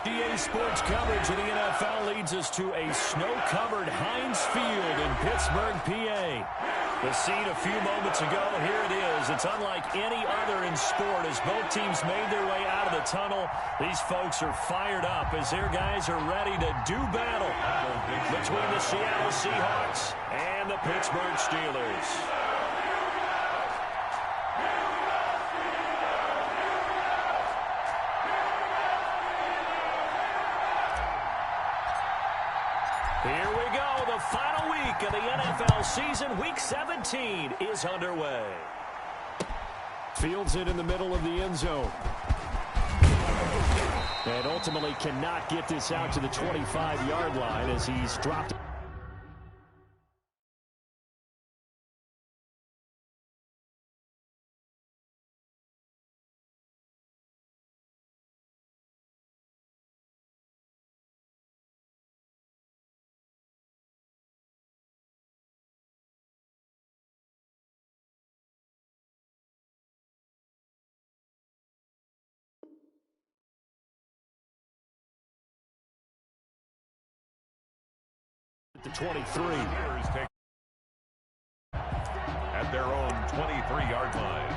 EA Sports coverage of the NFL leads us to a snow-covered Heinz Field in Pittsburgh, PA. The scene a few moments ago, here it is. It's unlike any other in sport as both teams made their way out of the tunnel. These folks are fired up as their guys are ready to do battle between the Seattle Seahawks and the Pittsburgh Steelers. Here we go. The final week of the NFL season. Week 17 is underway. Fields it in the middle of the end zone. And ultimately cannot get this out to the 25-yard line as he's dropped. The 23. At their own 23-yard line.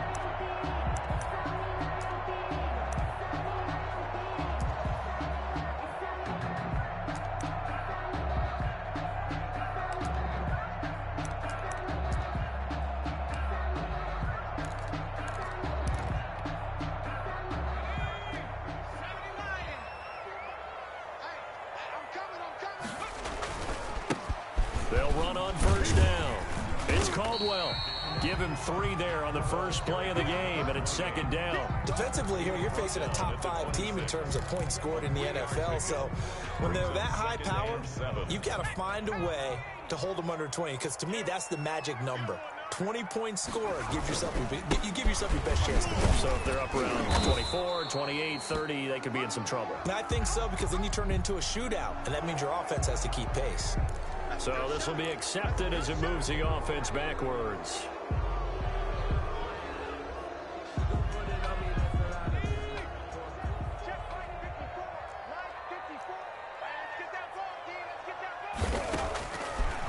They'll run on first down. It's Caldwell. Give him 3 there on the first play of the game, and it's second down. Defensively here, you're facing a top-5 team in terms of points scored in the NFL. So when they're that high powered, you've got to find a way to hold them under 20, because to me, that's the magic number. 20 points scored, you give yourself your best chance to win. So if they're up around 24, 28, 30, they could be in some trouble. And I think so, because then you turn it into a shootout, and that means your offense has to keep pace. So this will be accepted as it moves the offense backwards.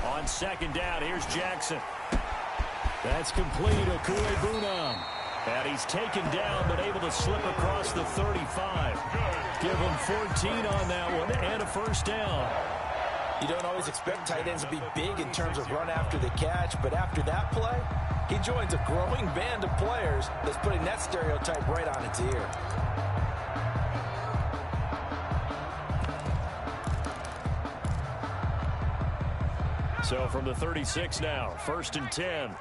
On second down, here's Jackson. That's complete, Okue-Bunam. And he's taken down, but able to slip across the 35. Give him 14 on that one, and a first down. You don't always expect tight ends to be big in terms of run after the catch, but after that play, he joins a growing band of players that's putting that stereotype right on its ear. So from the 36 now, first and 10.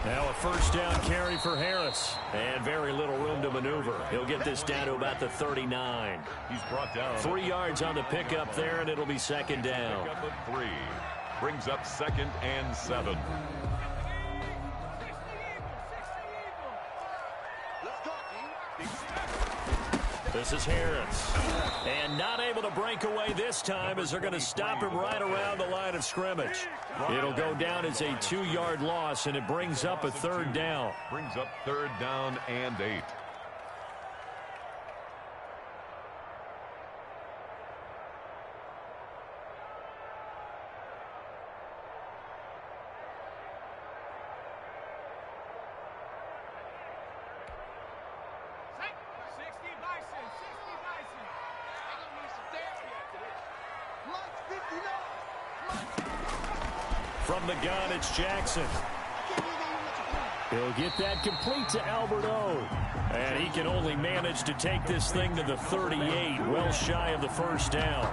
Now a first down carry for Harris. And very little room to maneuver. He'll get this down to about the 39. He's brought down 3 yards on the pickup there, and it'll be second down. Pickup of 3. Brings up 2nd and 7. This is Harris. And not able to break away this time as they're going to stop him right around the line of scrimmage. It'll go down as a 2-yard loss, and it brings up a third down. Brings up 3rd down and 8. From the gun, it's Jackson. He'll get that complete to Albert O. And he can only manage to take this thing to the 38, well shy of the first down.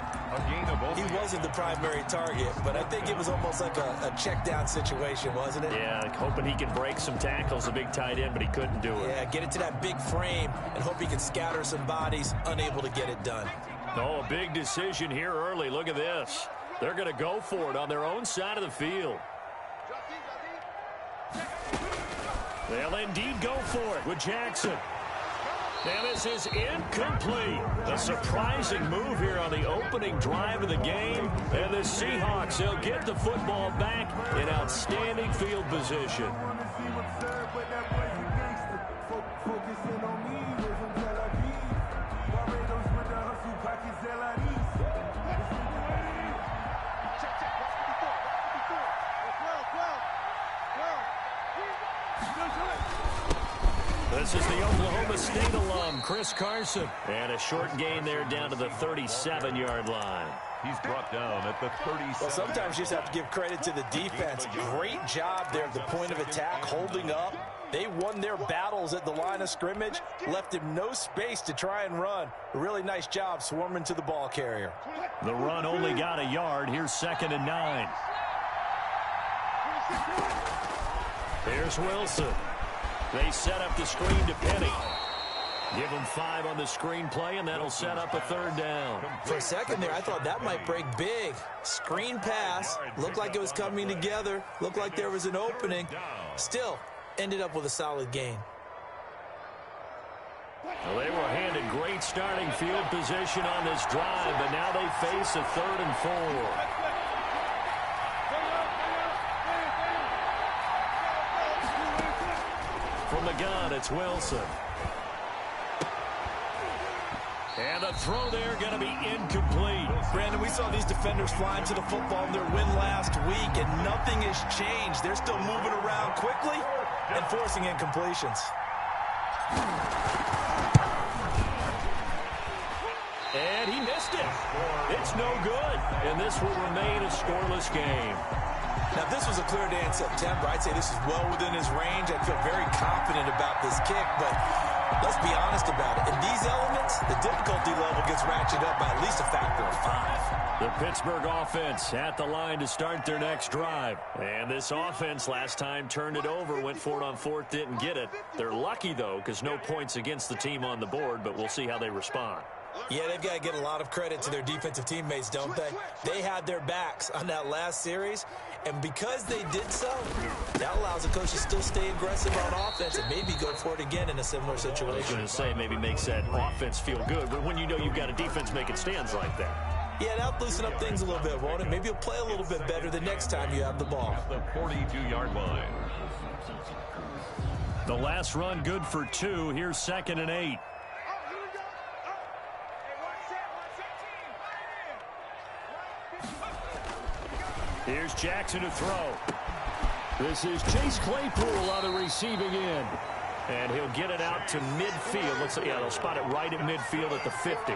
He wasn't the primary target, but I think it was almost like a check down situation, wasn't it? Yeah, hoping he can break some tackles, a big tight end, but he couldn't do it. Yeah, get it to that big frame and hope he can scatter some bodies, unable to get it done. Oh, a big decision here early. Look at this. They're going to go for it on their own side of the field. They'll indeed go for it with Jackson. And this is incomplete. A surprising move here on the opening drive of the game. And the Seahawks, they'll get the football back in outstanding field position. This is the Oklahoma State alum, Chris Carson. And a short gain there down to the 37-yard line. He's brought down at the 37. Well, sometimes you just have to give credit to the defense. Great job there at the point of attack, holding up. They won their battles at the line of scrimmage, left him no space to try and run. A really nice job swarming to the ball carrier. The run only got a yard. Here's 2nd and 9. Here's Wilson. They set up the screen to Penny. Give him 5 on the screen play, and that'll set up a 3rd down. For a second there, I thought that might break big. Screen pass. Looked like it was coming together. Looked like there was an opening. Still, ended up with a solid gain. Well, they were handed great starting field position on this drive, but now they face a 3rd and 4. From the gun, it's Wilson. And the throw there going to be incomplete. Brandon, we saw these defenders flying to the football in their win last week, and nothing has changed. They're still moving around quickly and forcing incompletions. And he missed it. It's no good. And this will remain a scoreless game. Now, if this was a clear day in September, I'd say this is well within his range. I feel very confident about this kick, but let's be honest about it. In these elements, the difficulty level gets ratcheted up by at least a factor of 5. The Pittsburgh offense at the line to start their next drive. And this offense last time turned it over, went for it on 4th, didn't get it. They're lucky, though, because no points against the team on the board, but we'll see how they respond. Yeah, they've got to get a lot of credit to their defensive teammates, don't they? They had their backs on that last series, and because they did so, that allows the coach to still stay aggressive on offense and maybe go for it again in a similar situation. I was going to say maybe makes that offense feel good, but when you know you've got a defense making stands like that. Yeah, that'll loosen up things a little bit, won't it? Maybe you'll play a little bit better the next time you have the ball. At the 42-yard line. The last run good for 2. Here's 2nd and 8. Here's Jackson to throw. This is Chase Claypool on the receiving end. And he'll get it out to midfield. Let's see, yeah, they'll spot it right at midfield at the 50.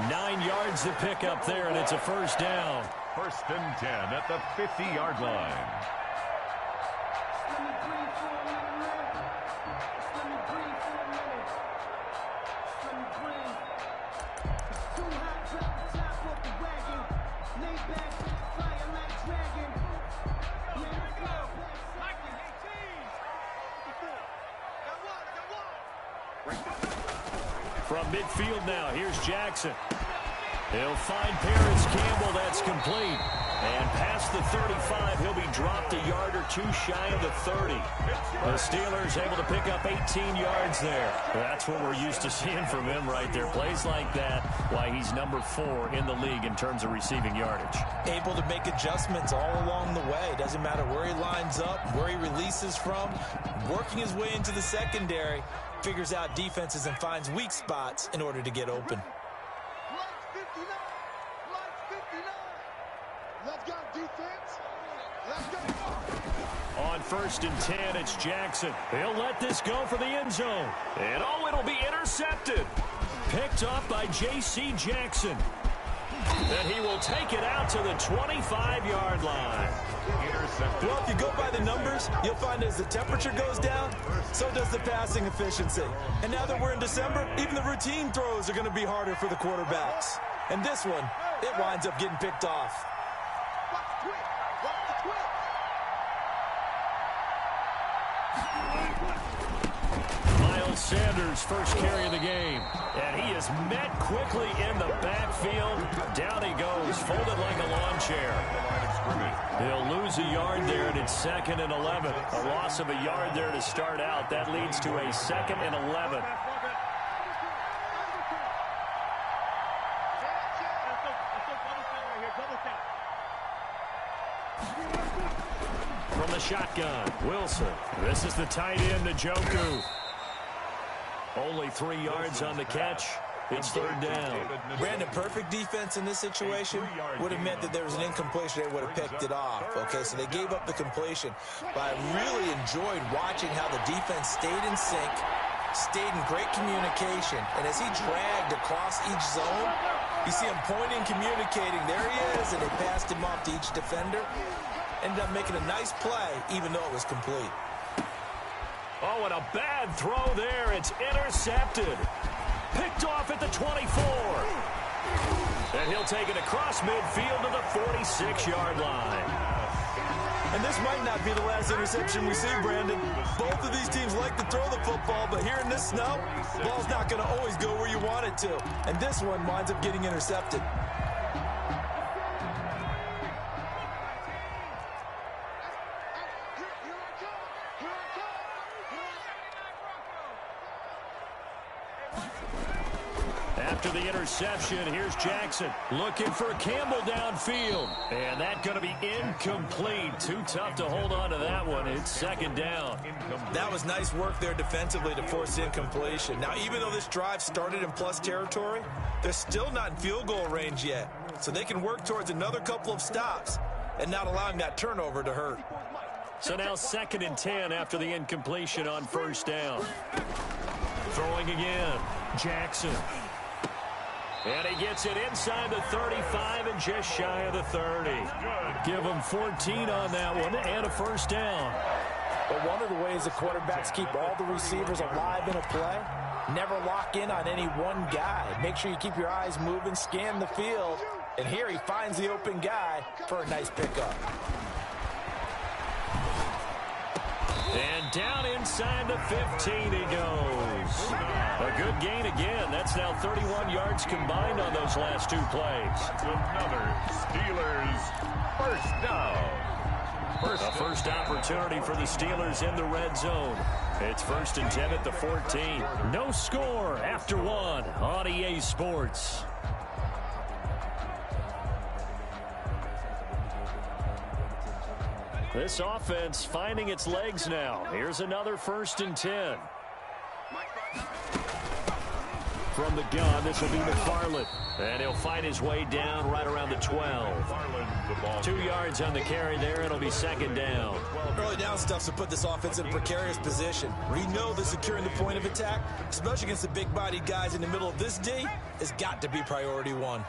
9 yards to pick up there, and it's a 1st down. 1st and 10 at the 50-yard line. From midfield now, here's Jackson. He'll find Paris Campbell. That's complete. And past the 35, he'll be dropped a yard or 2 shy of the 30. The Steelers able to pick up 18 yards there. That's what we're used to seeing from him right there. Plays like that, why he's number 4 in the league in terms of receiving yardage. Able to make adjustments all along the way. Doesn't matter where he lines up, where he releases from. Working his way into the secondary, figures out defenses and finds weak spots in order to get open. On 1st and 10, it's Jackson. He'll let this go for the end zone. And oh, it'll be intercepted. Picked up by J.C. Jackson. Then he will take it out to the 25-yard line. Well, if you go by the numbers, you'll find as the temperature goes down, so does the passing efficiency. And now that we're in December, even the routine throws are going to be harder for the quarterbacks. And this one, it winds up getting picked off. Miles Sanders, first carry of the game. And he is met quickly in the backfield. Down he goes, folded like a lawn chair. He'll lose a yard there, and it's 2nd and 11. A loss of a yard there to start out. That leads to a 2nd and 11. From the shotgun, Wilson. This is the tight end, Njoku. Only 3 yards on the catch. It's 3rd down. Brandon, perfect defense in this situation would have meant that there was an incompletion. They would have picked it off. Okay, so they gave up the completion. But I really enjoyed watching how the defense stayed in sync, stayed in great communication. And as he dragged across each zone, you see him pointing, communicating. There he is, and they passed him off to each defender. Ended up making a nice play, even though it was complete. Oh, and a bad throw there. It's intercepted. Picked off at the 24. And he'll take it across midfield to the 46-yard line. And this might not be the last interception we see, Brandon. Both of these teams like to throw the football, but here in this snow, the ball's not going to always go where you want it to. And this one winds up getting intercepted. After the interception, here's Jackson looking for Campbell downfield. And that's going to be incomplete. Too tough to hold on to that one. It's second down. That was nice work there defensively to force incompletion. Now, even though this drive started in plus territory, they're still not in field goal range yet. So they can work towards another couple of stops and not allowing that turnover to hurt. So now 2nd and 10 after the incompletion on first down. Throwing again. Jackson. And he gets it inside the 35 and just shy of the 30. Give him 14 on that one and a first down. But one of the ways the quarterbacks keep all the receivers alive in a play, never lock in on any one guy. Make sure you keep your eyes moving, scan the field. And here he finds the open guy for a nice pickup. And down inside the 15 he goes. A good gain again. That's now 31 yards combined on those last 2 plays. Another Steelers first down. A first opportunity for the Steelers in the red zone. It's 1st and 10 at the 14. No score after 1 on EA Sports. This offense finding its legs now. Here's another 1st and 10. From the gun, this will be McFarland. And he'll find his way down right around the 12. 2 yards on the carry there. It'll be 2nd down. Early down stuff to put this offense in a precarious position. We know that securing the point of attack, especially against the big-bodied guys in the middle of this D, has got to be priority 1.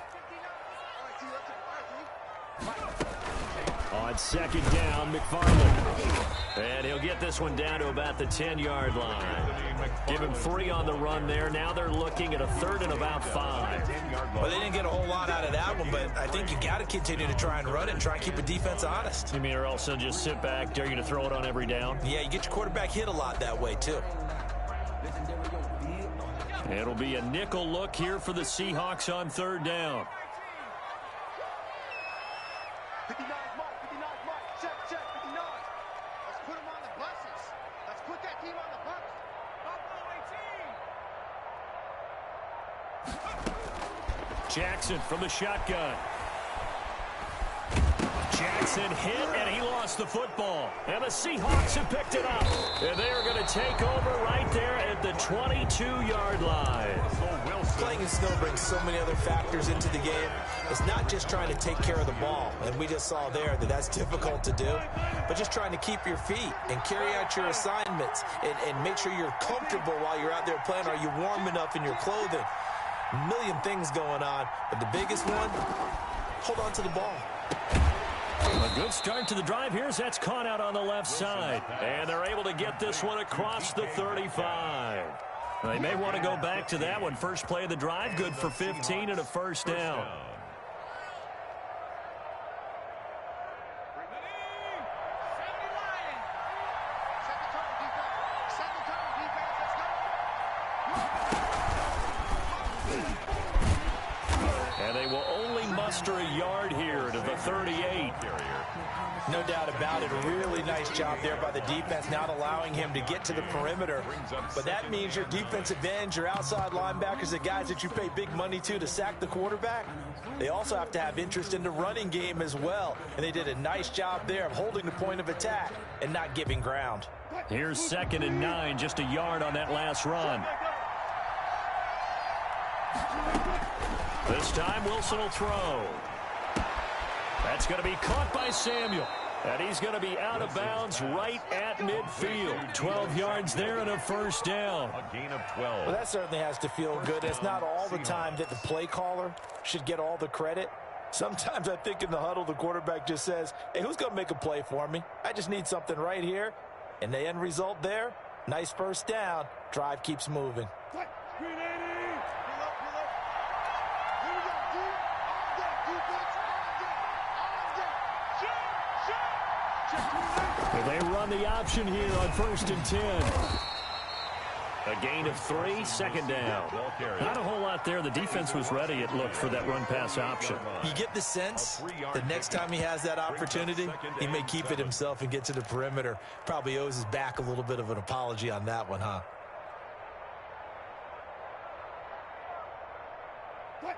On 2nd down, McFarland. And he'll get this one down to about the 10-yard line. Give him 3 on the run there. Now they're looking at a 3rd and about 5. Well, they didn't get a whole lot out of that one, but I think you got to continue to try and run it and try and keep the defense honest. You mean or else they'll just sit back, dare you to throw it on every down? Yeah, you get your quarterback hit a lot that way, too. It'll be a nickel look here for the Seahawks on 3rd down. 59 mark, 59 mark, check, 59. Let's put them on the buses. Let's put that team on the bus. Buffalo 18. Jackson from the shotgun. Jackson hit, and he lost the football. And the Seahawks have picked it up. And they are going to take over right there at the 22-yard line. Playing in snow brings so many other factors into the game. It's not just trying to take care of the ball, and we just saw there that that's difficult to do, but just trying to keep your feet and carry out your assignments and make sure you're comfortable while you're out there playing. Are you warm enough in your clothing? A million things going on, but the biggest one, hold on to the ball. A good start to the drive here as that's caught out on the left side. And they're able to get this one across the 35. They may want to go back to that one. First play of the drive, good for 15 and a first down. And they will only muster a yard here to the 38. No doubt about it. A really nice job there by the defense, not allowing him to get to the perimeter. But that means your defensive ends, your outside linebackers, the guys that you pay big money to sack the quarterback, they also have to have interest in the running game as well. And they did a nice job there of holding the point of attack and not giving ground. Here's 2nd and 9, just a yard on that last run. This time Wilson will throw. That's going to be caught by Samuel. And he's going to be out of bounds right at midfield. 12 yards there and a first down. A gain of 12. Well, that certainly has to feel good. It's not all the time that the play caller should get all the credit. Sometimes I think in the huddle, the quarterback just says, hey, who's going to make a play for me? I just need something right here. And the end result there, nice first down. Drive keeps moving. They run the option here on 1st and 10. A gain of 3, second down. Not a whole lot there. The defense was ready, it looked, for that run-pass option. You get the sense the next time he has that opportunity, he may keep it himself and get to the perimeter. Probably owes his back a little bit of an apology on that one, huh?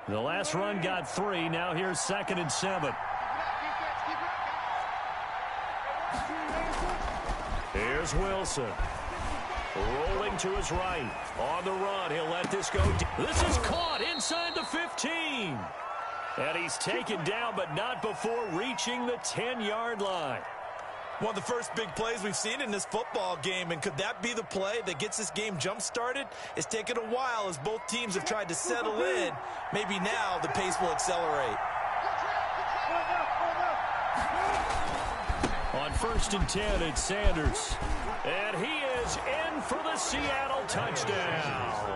The last run got 3. Now here's 2nd and 7. Here's Wilson. Rolling to his right. On the run, he'll let this go. This is caught inside the 15. And he's taken down, but not before reaching the 10-yard line. One of the first big plays we've seen in this football game, and could that be the play that gets this game jump-started? It's taken a while as both teams have tried to settle in. Maybe now the pace will accelerate. On 1st and 10, it's Sanders. And he is in for the Seattle touchdown.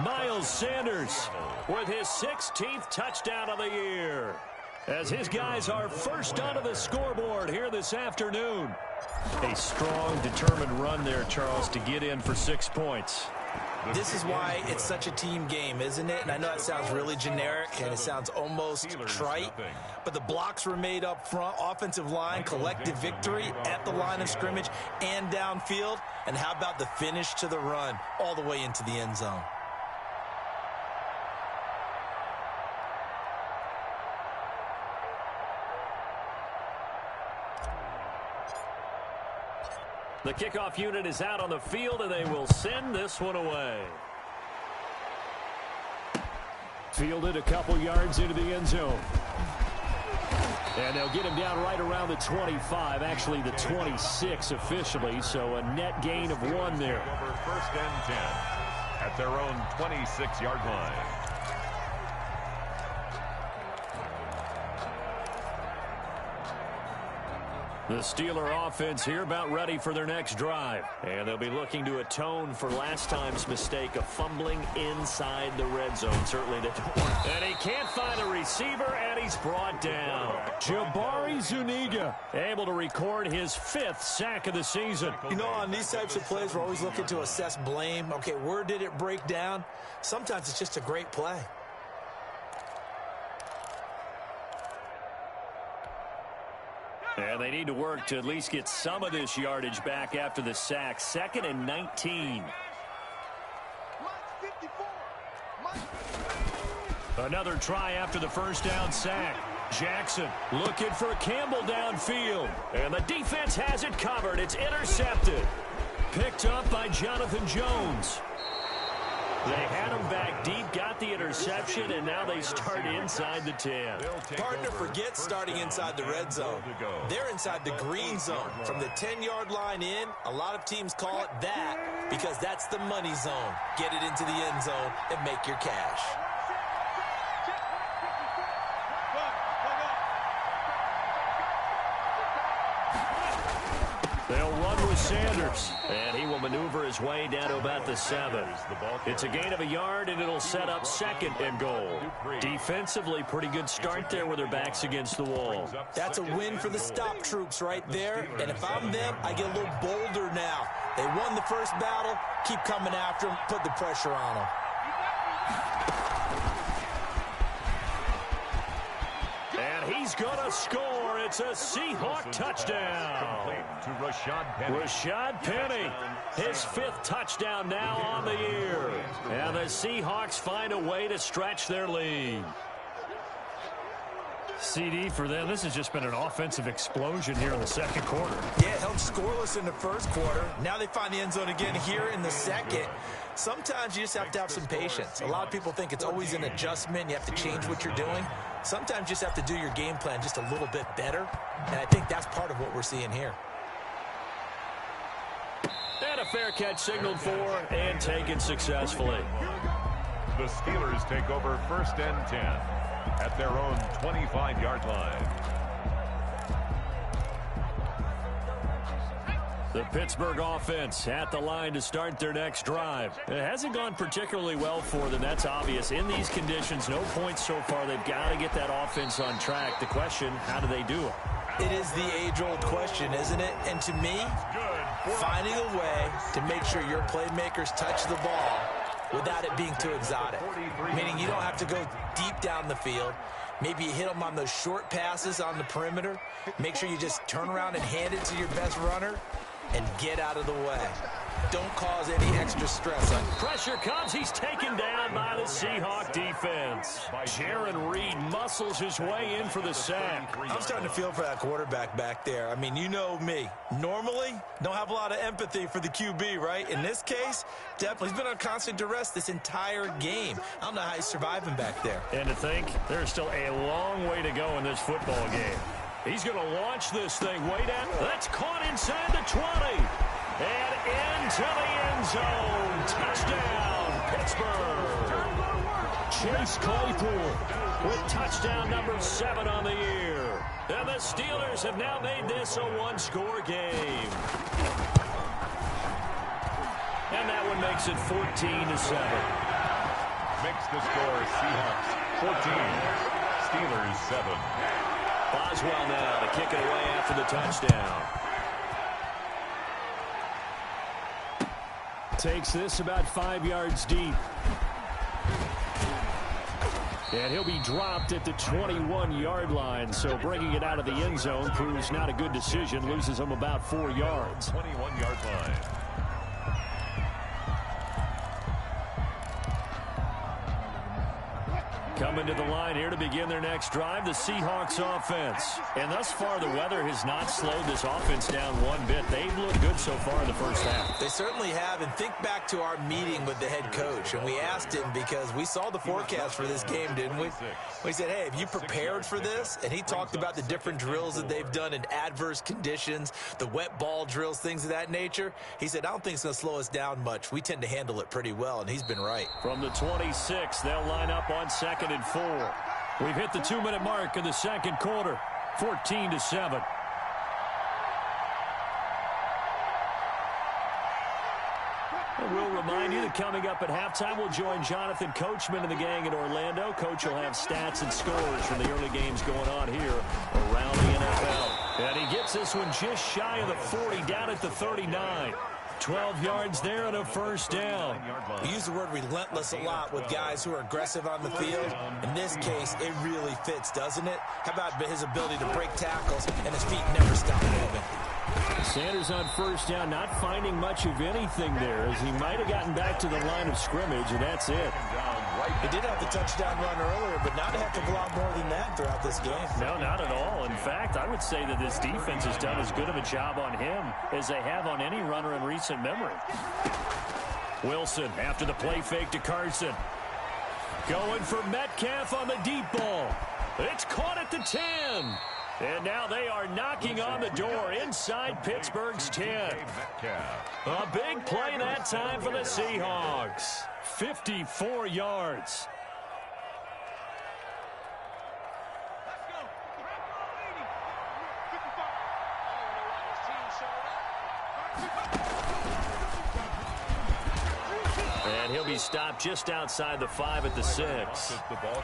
Miles Sanders with his 16th touchdown of the year, as his guys are first onto the scoreboard here this afternoon. A strong, determined run there, Charles, to get in for 6 points. This is why it's such a team game, isn't it? And I know it sounds really generic and it sounds almost trite, but the blocks were made up front, offensive line, collective victory at the line of scrimmage and downfield. And how about the finish to the run all the way into the end zone? The kickoff unit is out on the field, and they will send this one away. Fielded a couple yards into the end zone. And they'll get him down right around the 25, actually the 26 officially, so a net gain of 1 there. Over 1st and 10 at their own 26-yard line. The Steeler offense here about ready for their next drive. And they'll be looking to atone for last time's mistake of fumbling inside the red zone. Certainly they don't want. And he can't find a receiver, and he's brought down. Jabari Zuniga able to record his 5th sack of the season. You know, on these types of plays, we're always looking to assess blame. Okay, where did it break down? Sometimes it's just a great play. And they need to work to at least get some of this yardage back after the sack. 2nd and 19. Another try after the first down sack. Jackson looking for Campbell downfield. And the defense has it covered. It's intercepted. Picked up by Jonathan Jones. They had him back deep, got the interception, and now they start inside the 10. Partner forgets starting inside the red zone. They're inside the green zone. From the 10-yard line in, a lot of teams call it that because that's the money zone. Get it into the end zone and make your cash. They'll run with Sanders, and he will maneuver his way down to about the 7. It's a gain of a yard, and it'll set up 2nd and goal. Defensively, pretty good start there with their backs against the wall. That's a win for the stop troops right there, and if I'm them, I get a little bolder now. They won the first battle, keep coming after them, put the pressure on them. And he's going to score. It's a Seahawk touchdown. To Rashad Penny, his 5th touchdown now on the year. And the Seahawks find a way to stretch their lead. CD for them. This has just been an offensive explosion here in the second quarter. Yeah, held scoreless in the first quarter. Now they find the end zone again here in the second. Sometimes you just have to have some patience. A lot of people think it's always an adjustment. You have to change what you're doing. Sometimes you just have to do your game plan just a little bit better. And I think that's part of what we're seeing here. And a fair catch signaled for and taken successfully. The Steelers take over 1st and 10 at their own 25-yard line. The Pittsburgh offense at the line to start their next drive. It hasn't gone particularly well for them. That's obvious. In these conditions, no points so far. They've got to get that offense on track. The question, how do they do it? It is the age-old question, isn't it? And to me, finding a way to make sure your playmakers touch the ball without it being too exotic. Meaning you don't have to go deep down the field. Maybe you hit them on those short passes on the perimeter. Make sure you just turn around and hand it to your best runner and get out of the way. Don't cause any extra stress. Pressure comes. He's taken down by the Seahawk defense. Jaron Reed muscles his way in for the sack. I'm starting to feel for that quarterback back there. I mean, you know me. Normally, don't have a lot of empathy for the QB, right? In this case, definitely. He's been on constant duress this entire game. I don't know how he's surviving back there. And to think, there's still a long way to go in this football game. He's going to launch this thing way down. That's caught inside the 20. And into the end zone. Touchdown, Pittsburgh. Chase Claypool with touchdown number 7 on the year. And the Steelers have now made this a one-score game. And that one makes it 14-7. Makes the score Seahawks 14, Steelers 7. Boswell now to kick it away after the touchdown. Takes this about 5 yards deep. And he'll be dropped at the 21-yard line. So bringing it out of the end zone proves not a good decision. Loses him about 4 yards. 21-yard line. Coming to the line here to begin their next drive, the Seahawks offense. And thus far, the weather has not slowed this offense down one bit. They've looked good so far in the first half. They certainly have. And think back to our meeting with the head coach. And we asked him because we saw the forecast for this game, didn't we? We said, hey, have you prepared for this? And he talked about the different drills that they've done in adverse conditions, the wet ball drills, things of that nature. He said, I don't think it's going to slow us down much. We tend to handle it pretty well, and he's been right. From the 26, they'll line up on 2nd and 4. We've hit the 2-minute mark in the second quarter, 14-7. We'll remind you that coming up at halftime, we'll join Jonathan Coachman and the gang in Orlando. Coach will have stats and scores from the early games going on here around the NFL. And he gets this one just shy of the 40, down at the 39. 12 yards there and a first down. We use the word relentless a lot with guys who are aggressive on the field. In this case, it really fits, doesn't it? How about his ability to break tackles and his feet never stop moving? Sanders on first down, not finding much of anything there, as he might have gotten back to the line of scrimmage, and that's it. He did have the touchdown run earlier, but not a heck of a lot more than that throughout this game. No, not at all. In fact, I would say that this defense has done as good of a job on him as they have on any runner in recent memory. Wilson after the play fake to Carson. Going for Metcalf on the deep ball. It's caught at the 10. And now they are knocking on the door inside Pittsburgh's 10. A big play that time for the Seahawks. 54 yards. And he'll be stopped just outside the 5 at the 6.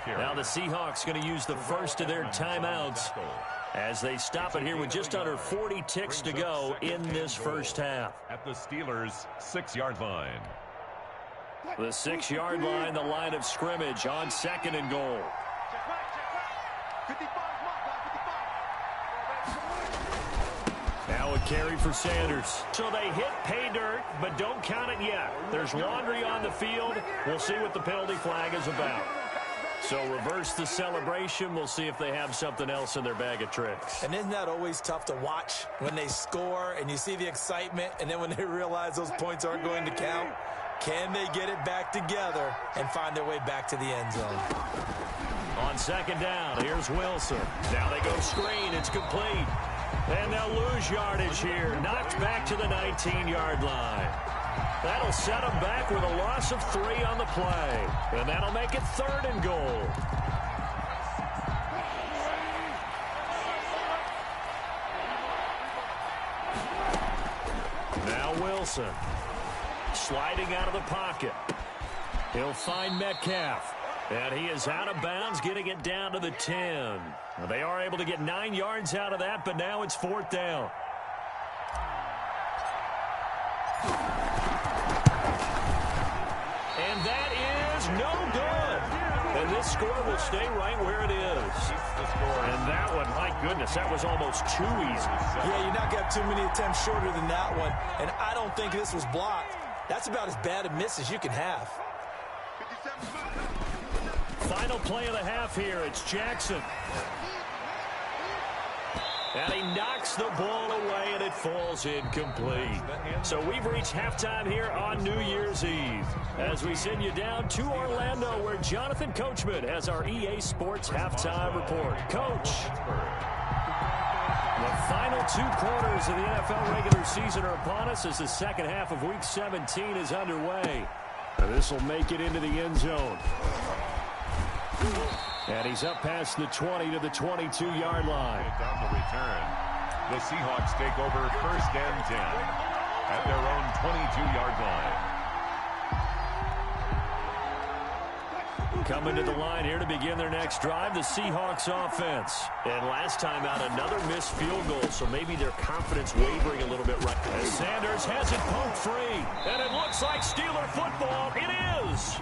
Now the Seahawks going to use the first of their timeouts as they stop it here with just under 40 ticks to go in this first half. At the Steelers' 6-yard line. The 6-yard line, the line of scrimmage on 2nd and goal. Now a carry for Sanders. So they hit pay dirt, but don't count it yet. There's laundry on the field. We'll see what the penalty flag is about. So reverse the celebration. We'll see if they have something else in their bag of tricks. And isn't that always tough to watch when they score and you see the excitement, and then when they realize those points aren't going to count? Can they get it back together and find their way back to the end zone? On second down, here's Wilson. Now they go screen. It's complete. And they'll lose yardage here. Knocked back to the 19-yard line. That'll set them back with a loss of 3 on the play. And that'll make it 3rd and goal. Now Wilson. Sliding out of the pocket. He'll find Metcalf. And he is out of bounds, getting it down to the 10. Well, they are able to get 9 yards out of that, but now it's 4th down. And that is no good. And this score will stay right where it is. And that one, my goodness, that was almost too easy. Yeah, you're not got too many attempts shorter than that one. And I don't think this was blocked. That's about as bad a miss as you can have. Final play of the half here. It's Jackson. And he knocks the ball away, and it falls incomplete. So we've reached halftime here on New Year's Eve as we send you down to Orlando, where Jonathan Coachman has our EA Sports halftime report. Coach. The final 2 quarters of the NFL regular season are upon us as the second half of Week 17 is underway. This will make it into the end zone. And he's up past the 20 to the 22-yard line. On the return, the Seahawks take over 1st and 10 at their own 22-yard line. Coming to the line here to begin their next drive, the Seahawks offense. And last time out, another missed field goal, so maybe their confidence wavering a little bit right now. Sanders has it poked free, and it looks like Steeler football. It is.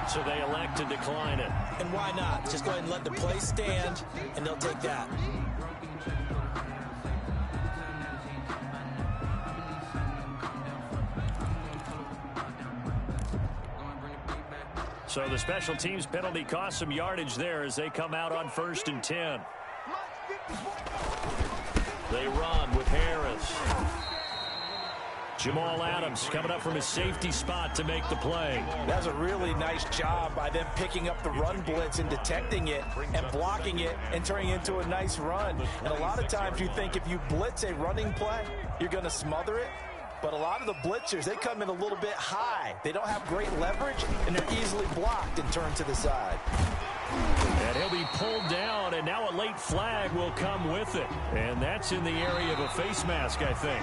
So they elect to decline it. And why not? Just go ahead and let the play stand, and they'll take that. So the special teams penalty cost some yardage there as they come out on 1st and 10. They run with Harris. Jamal Adams coming up from his safety spot to make the play. That's a really nice job by them picking up the run blitz and detecting it and blocking it and turning it into a nice run. And a lot of times you think if you blitz a running play, you're going to smother it. But a lot of the blitzers, they come in a little bit high. They don't have great leverage, and they're easily blocked and turned to the side. And he'll be pulled down, and now a late flag will come with it. And that's in the area of a face mask, I think.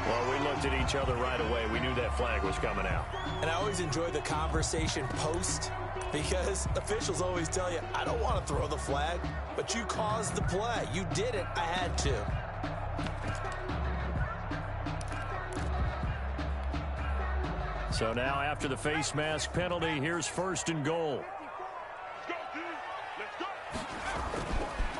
Well, we looked at each other right away. We knew that flag was coming out. And I always enjoy the conversation post because officials always tell you, I don't want to throw the flag, but you caused the play. You did it. I had to. So now after the face mask penalty, here's 1st and goal.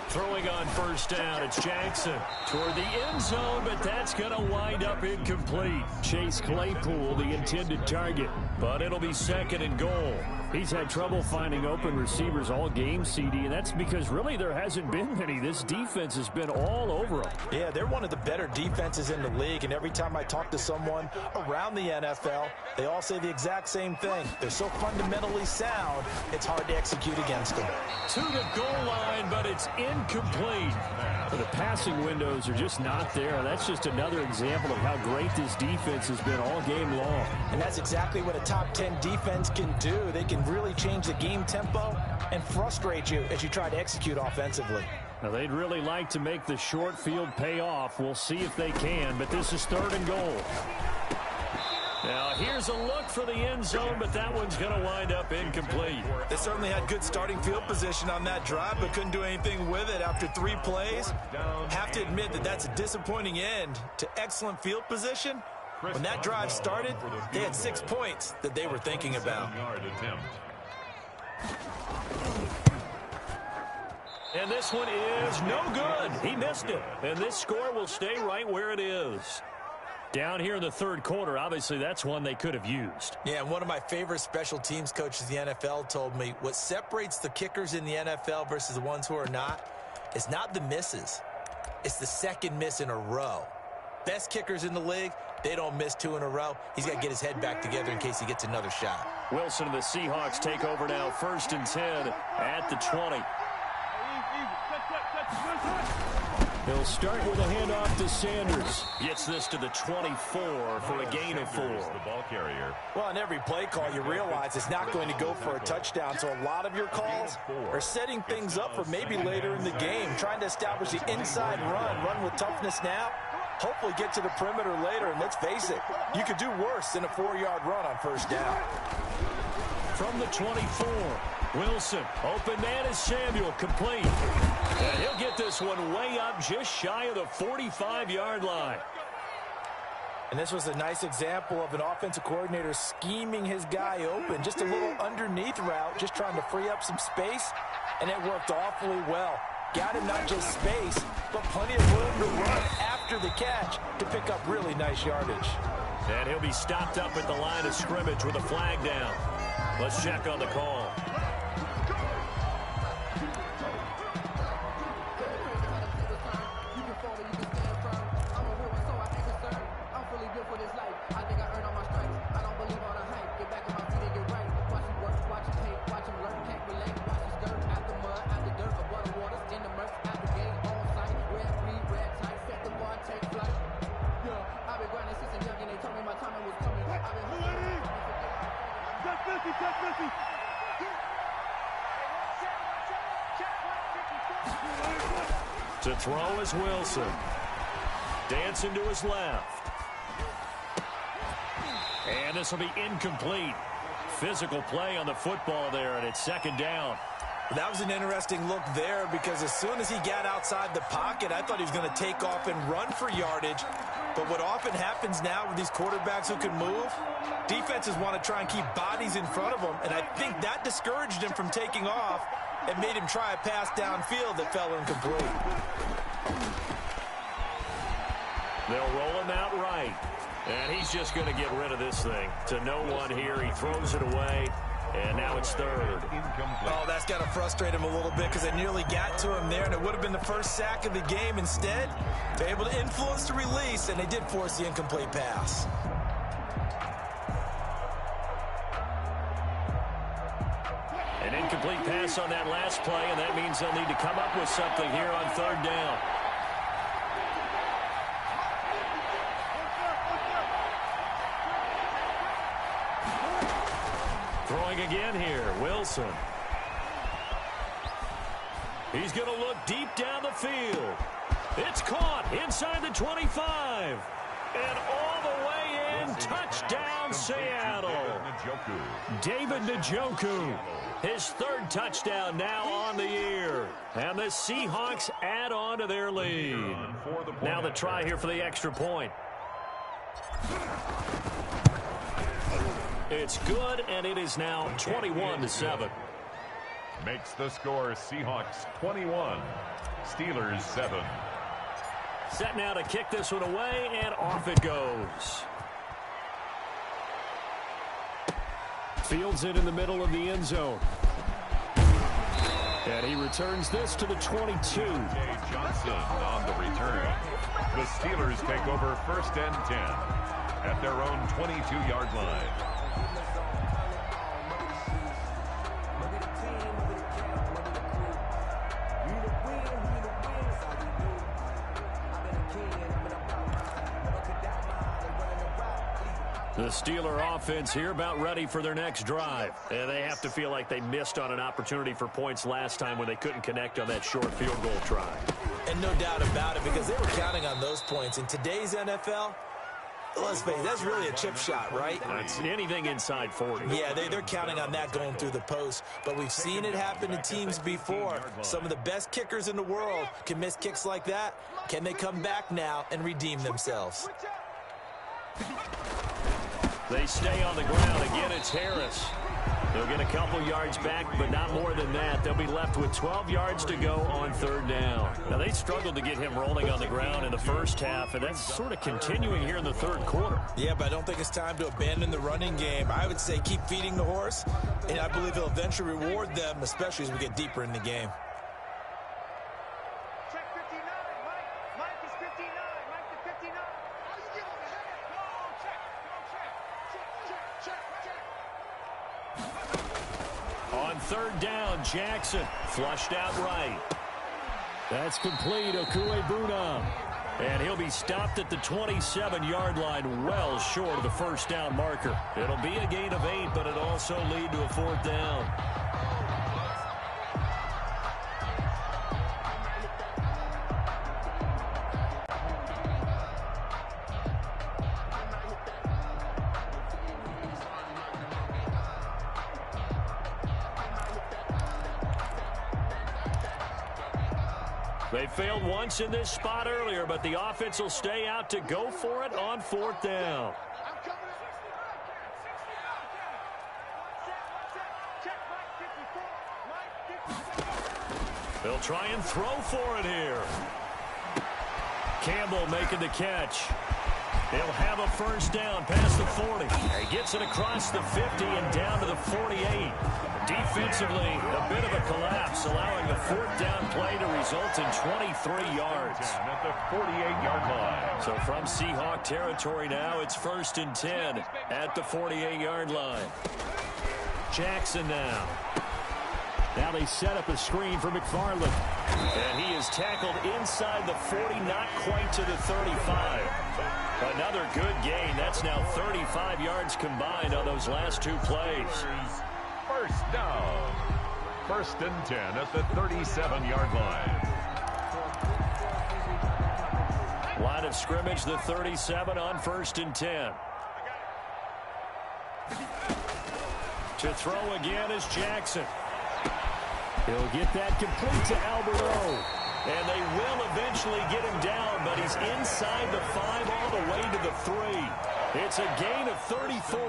Throwing on 1st down, it's Jackson toward the end zone, but that's going to wind up incomplete. Chase Claypool, the intended target, but it'll be 2nd and goal. He's had trouble finding open receivers all game, CD, and that's because really there hasn't been many. This defense has been all over them. Yeah, they're one of the better defenses in the league, and every time I talk to someone around the NFL, they all say the exact same thing. They're so fundamentally sound, it's hard to execute against them. To the goal line, but it's incomplete. The passing windows are just not there. That's just another example of how great this defense has been all game long. And that's exactly what a top 10 defense can do. They can really change the game tempo and frustrate you as you try to execute offensively. Now, they'd really like to make the short field pay off. We'll see if they can, but this is 3rd and goal. Now, here's a look for the end zone, but that one's going to wind up incomplete. They certainly had good starting field position on that drive, but couldn't do anything with it after 3 plays. Have to admit that that's a disappointing end to excellent field position. When that drive started, they had 6 points that they were thinking about. And this one is no good. He missed it. And this score will stay right where it is. Down here in the third quarter, obviously that's one they could have used. Yeah, and one of my favorite special teams coaches in the NFL told me what separates the kickers in the NFL versus the ones who are not is not the misses. It's the second miss in a row. Best kickers in the league, they don't miss 2 in a row. He's got to get his head back together in case he gets another shot. Wilson and the Seahawks take over now, 1st and 10 at the 20. He'll start with a handoff to Sanders. Gets this to the 24 for a gain of 4. The ball carrier. Well, on every play call, you realize it's not going to go for a touchdown. So a lot of your calls are setting things up for maybe later in the game, trying to establish the inside run with toughness now. Hopefully get to the perimeter later, and let's face it, you could do worse than a 4-yard run on 1st down. From the 24, Wilson, open man is Samuel, complete. And he'll get this one way up just shy of the 45-yard line. And this was a nice example of an offensive coordinator scheming his guy open. Just a little underneath route, just trying to free up some space, and it worked awfully well. Got him not just space, but plenty of room to run after the catch to pick up really nice yardage. And he'll be stopped up at the line of scrimmage with a flag down. Let's check on the call. To throw is Wilson. Dancing to his left. And this will be incomplete. Physical play on the football there, and it's 2nd down. That was an interesting look there because as soon as he got outside the pocket, I thought he was going to take off and run for yardage. But what often happens now with these quarterbacks who can move, defenses want to try and keep bodies in front of them, and I think that discouraged him from taking off and made him try a pass downfield that fell incomplete. They'll roll him out right. And he's just going to get rid of this thing. To no one here. He throws it away. And now it's 3rd. Oh, that's got to frustrate him a little bit because they nearly got to him there, and it would have been the first sack of the game. Instead, they're able to influence the release, and they did force the incomplete pass. An incomplete pass on that last play, and that means they'll need to come up with something here on 3rd down. Throwing again here, Wilson. He's going to look deep down the field. It's caught inside the 25. And all the way in, touchdown Seattle. David Njoku. His 3rd touchdown now on the year. And the Seahawks add on to their lead. Now the try here for the extra point. It's good, and it is now 21-7. Makes the score Seahawks 21, Steelers 7. Set now to kick this one away, and off it goes. Fields it in the middle of the end zone. And he returns this to the 22. Jay Johnson on the return. The Steelers take over 1st and 10 at their own 22-yard line. The Steeler offense here about ready for their next drive. And they have to feel like they missed on an opportunity for points last time when they couldn't connect on that short field goal try. And no doubt about it, because they were counting on those points. In today's NFL, let's face it, that's really a chip shot, right? That's anything inside 40. Yeah, they're counting on that going through the post. But we've seen it happen to teams before. Some of the best kickers in the world can miss kicks like that. Can they come back now and redeem themselves? They stay on the ground. Again, it's Harris. They'll get a couple yards back, but not more than that. They'll be left with 12 yards to go on third down. Now, they struggled to get him rolling on the ground in the first half, and that's sort of continuing here in the third quarter. Yeah, but I don't think it's time to abandon the running game. I would say keep feeding the horse, and I believe he'll eventually reward them, especially as we get deeper in the game. Check 59, Mike. Mike is 59. Mike to 59. Oh, you give him a head. No, check. On third down, Jackson flushed out right. That's complete, Okuebuna. And he'll be stopped at the 27-yard line, well short of the first down marker. It'll be a gain of 8, but it'll also lead to a fourth down. They failed once in this spot earlier, but the offense will stay out to go for it on fourth down. They'll try and throw for it here. Campbell making the catch. He'll have a first down past the 40. He gets it across the 50 and down to the 48. Defensively, a bit of a collapse, allowing the fourth down play to result in 23 yards. At the 48-yard line. So from Seahawk territory now, it's 1st and 10 at the 48-yard line. Jackson now. Now they set up a screen for McFarland. And he is tackled inside the 40, not quite to the 35. Another good gain. That's now 35 yards combined on those last two plays. First down. 1st and 10 at the 37-yard line. Line of scrimmage, the 37 on 1st and 10. To throw again is Jackson. He'll get that complete to Albert O. And they will eventually get him down, but he's inside the 5 all the way to the 3. It's a gain of 34.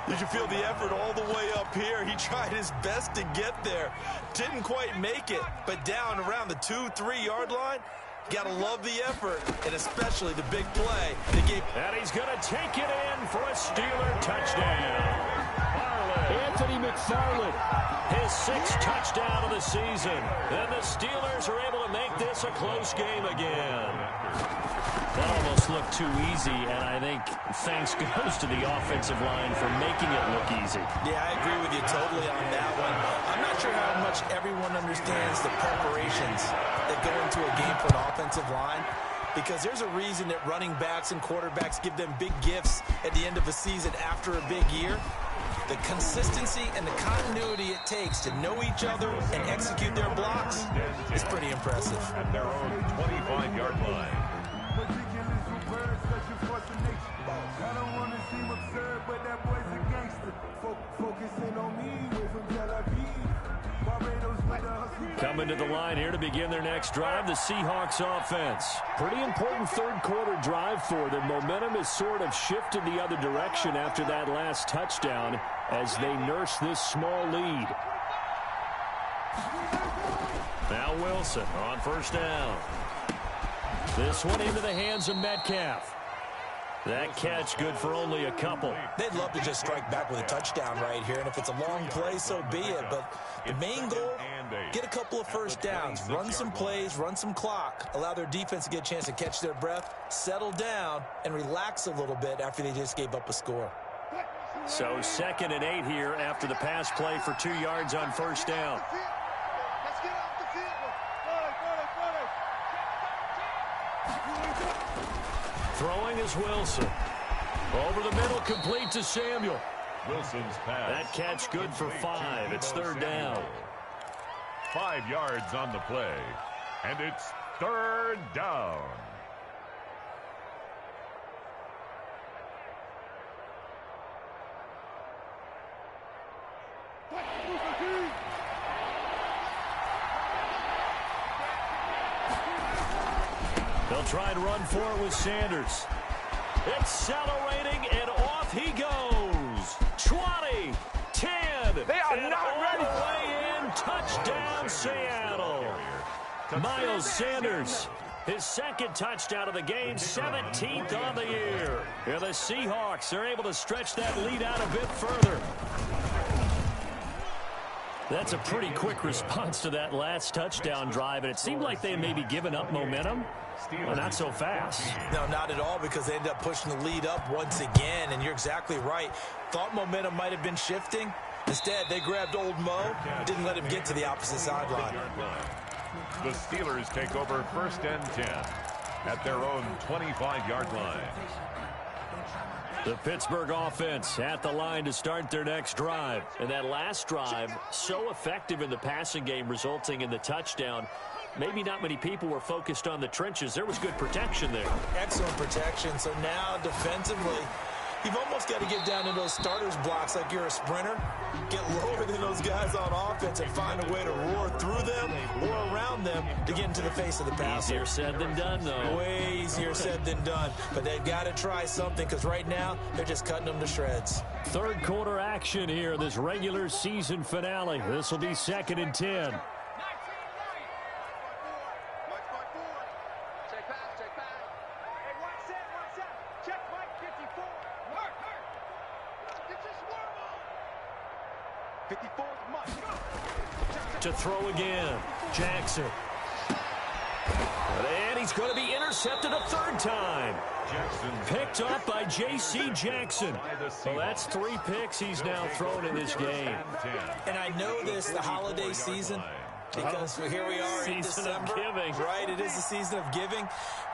Did you feel the effort all the way up here? He tried his best to get there. Didn't quite make it, but down around the 2-3 yard line. Got to love the effort, and especially the big play. And he's going to take it in for a Steeler touchdown. Anthony McFarland, his 6th touchdown of the season. And the Steelers are able to make this a close game again. That almost looked too easy, and I think thanks goes to the offensive line for making it look easy. Yeah, I agree with you totally on that one. I'm not sure how much everyone understands the preparations that go into a game for an offensive line, because there's a reason that running backs and quarterbacks give them big gifts at the end of a season after a big year. The consistency and the continuity it takes to know each other and execute their blocks is pretty impressive. At their own 25-yard line. Coming to the line here to begin their next drive, the Seahawks offense. Pretty important third quarter drive for them. Momentum has sort of shifted the other direction after that last touchdown as they nurse this small lead. Now Wilson on first down. This one into the hands of Metcalf. That catch good for only a couple. They'd love to just strike back with a touchdown right here, and if it's a long play, so be it. But the main goal, get a couple of first downs, run some plays, run some clock, allow their defense to get a chance to catch their breath, settle down, and relax a little bit after they just gave up a score. So 2nd and 8 here after the pass play for 2 yards on first down. Let's get off the field. Throwing is Wilson. Over the middle, complete to Samuel. Wilson's pass. That catch good for 5. It's 3rd down. 5 yards on the play. And it's 3rd down. They'll try and run for it with Sanders. Accelerating, and off he goes. 20, 10, They are and not all ready. the way in. Touchdown, Seattle. Miles Sanders, his second touchdown of the game, 17th on the year. And the Seahawks are able to stretch that lead out a bit further. That's a pretty quick response to that last touchdown drive, and it seemed like they had maybe given up momentum. Well, not so fast. No, not at all, because they ended up pushing the lead up once again, and you're exactly right. Thought momentum might have been shifting. Instead, they grabbed old Mo, didn't let him get to the opposite sideline. The Steelers take over 1st and 10 at their own 25-yard line. The Pittsburgh offense at the line to start their next drive. And that last drive, so effective in the passing game, resulting in the touchdown. Maybe not many people were focused on the trenches. There was good protection there. Excellent protection. So now, defensively, you've almost got to get down in those starters blocks like you're a sprinter. Get lower than those guys on offense and find a way to roar through them or around them to get into the face of the passer. Easier said than done, though. Way easier said than done. But they've got to try something, because right now they're just cutting them to shreds. Third quarter action here, this regular season finale. This will be 2nd and 10. To throw again, Jackson. And he's going to be intercepted a third time. Picked up by J.C. Jackson. Well, that's 3 picks he's now thrown in this game. And I know this, the holiday season, because here we are in December. Season of giving. Right, it is the season of giving.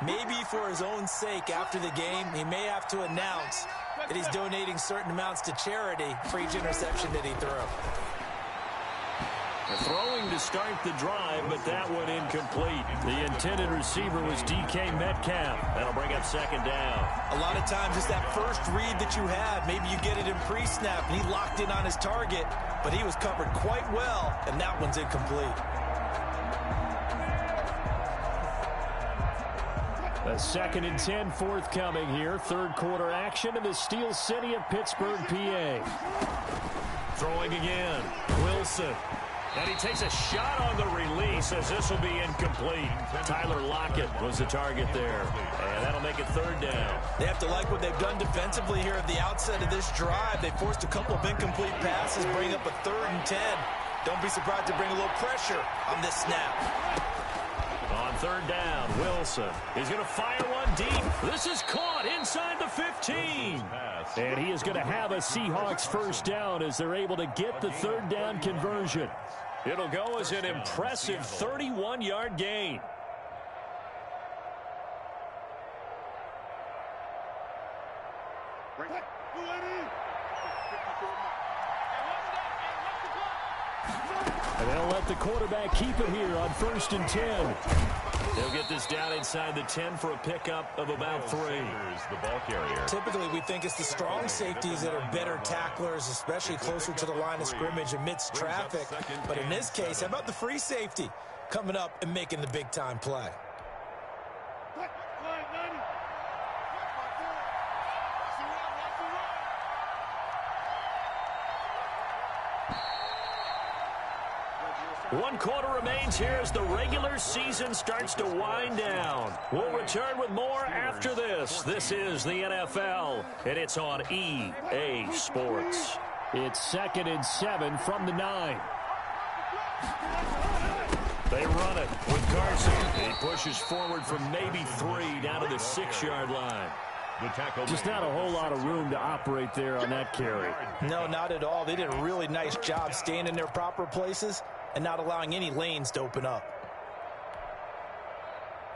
Maybe for his own sake, after the game, he may have to announce that he's donating certain amounts to charity for each interception that he threw. Throwing to start the drive, but that one incomplete. The intended receiver was DK Metcalf. That'll bring up 2nd down. A lot of times it's that first read that you have. Maybe you get it in pre-snap, and he locked in on his target, but he was covered quite well, and that one's incomplete. A 2nd and 10 forthcoming here. Third quarter action in the Steel City of Pittsburgh, PA. Throwing again, Wilson. And he takes a shot on the release as this will be incomplete. Tyler Lockett was the target there. And that'll make it 3rd down. They have to like what they've done defensively here at the outset of this drive. They forced a couple of incomplete passes, bring up a 3rd and 10. Don't be surprised to bring a little pressure on this snap. On 3rd down, Wilson. He's going to fire one deep. This is caught inside the 15. And he is going to have a Seahawks first down as they're able to get the 3rd down conversion. It'll go as an impressive 31-yard gain. And they'll let the quarterback keep it here on 1st and 10. They'll get this down inside the 10 for a pickup of about 3. The ball carrier. Typically, we think it's the strong safeties that are better tacklers, especially closer to the line of scrimmage amidst traffic. But in this case, how about the free safety coming up and making the big-time play? One quarter remains here as the regular season starts to wind down. We'll return with more after this. This is the NFL, and it's on EA Sports. It's 2nd and 7 from the 9. They run it with Carson. He pushes forward from maybe 3 down to the 6-yard line. Just not a whole lot of room to operate there on that carry. No, not at all. They did a really nice job staying in their proper places and not allowing any lanes to open up.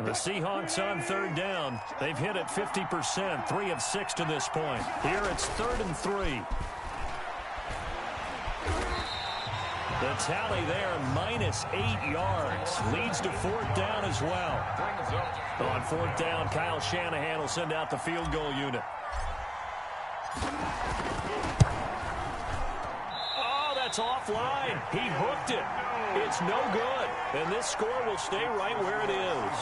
The Seahawks on 3rd down. They've hit it 50%, 3 of 6 to this point. Here it's 3rd and 3. The tally there, -8 yards. Leads to 4th down as well. On 4th down, Kyle Shanahan will send out the field goal unit. Oh, that's offline. He hooked it. It's no good. And this score will stay right where it is.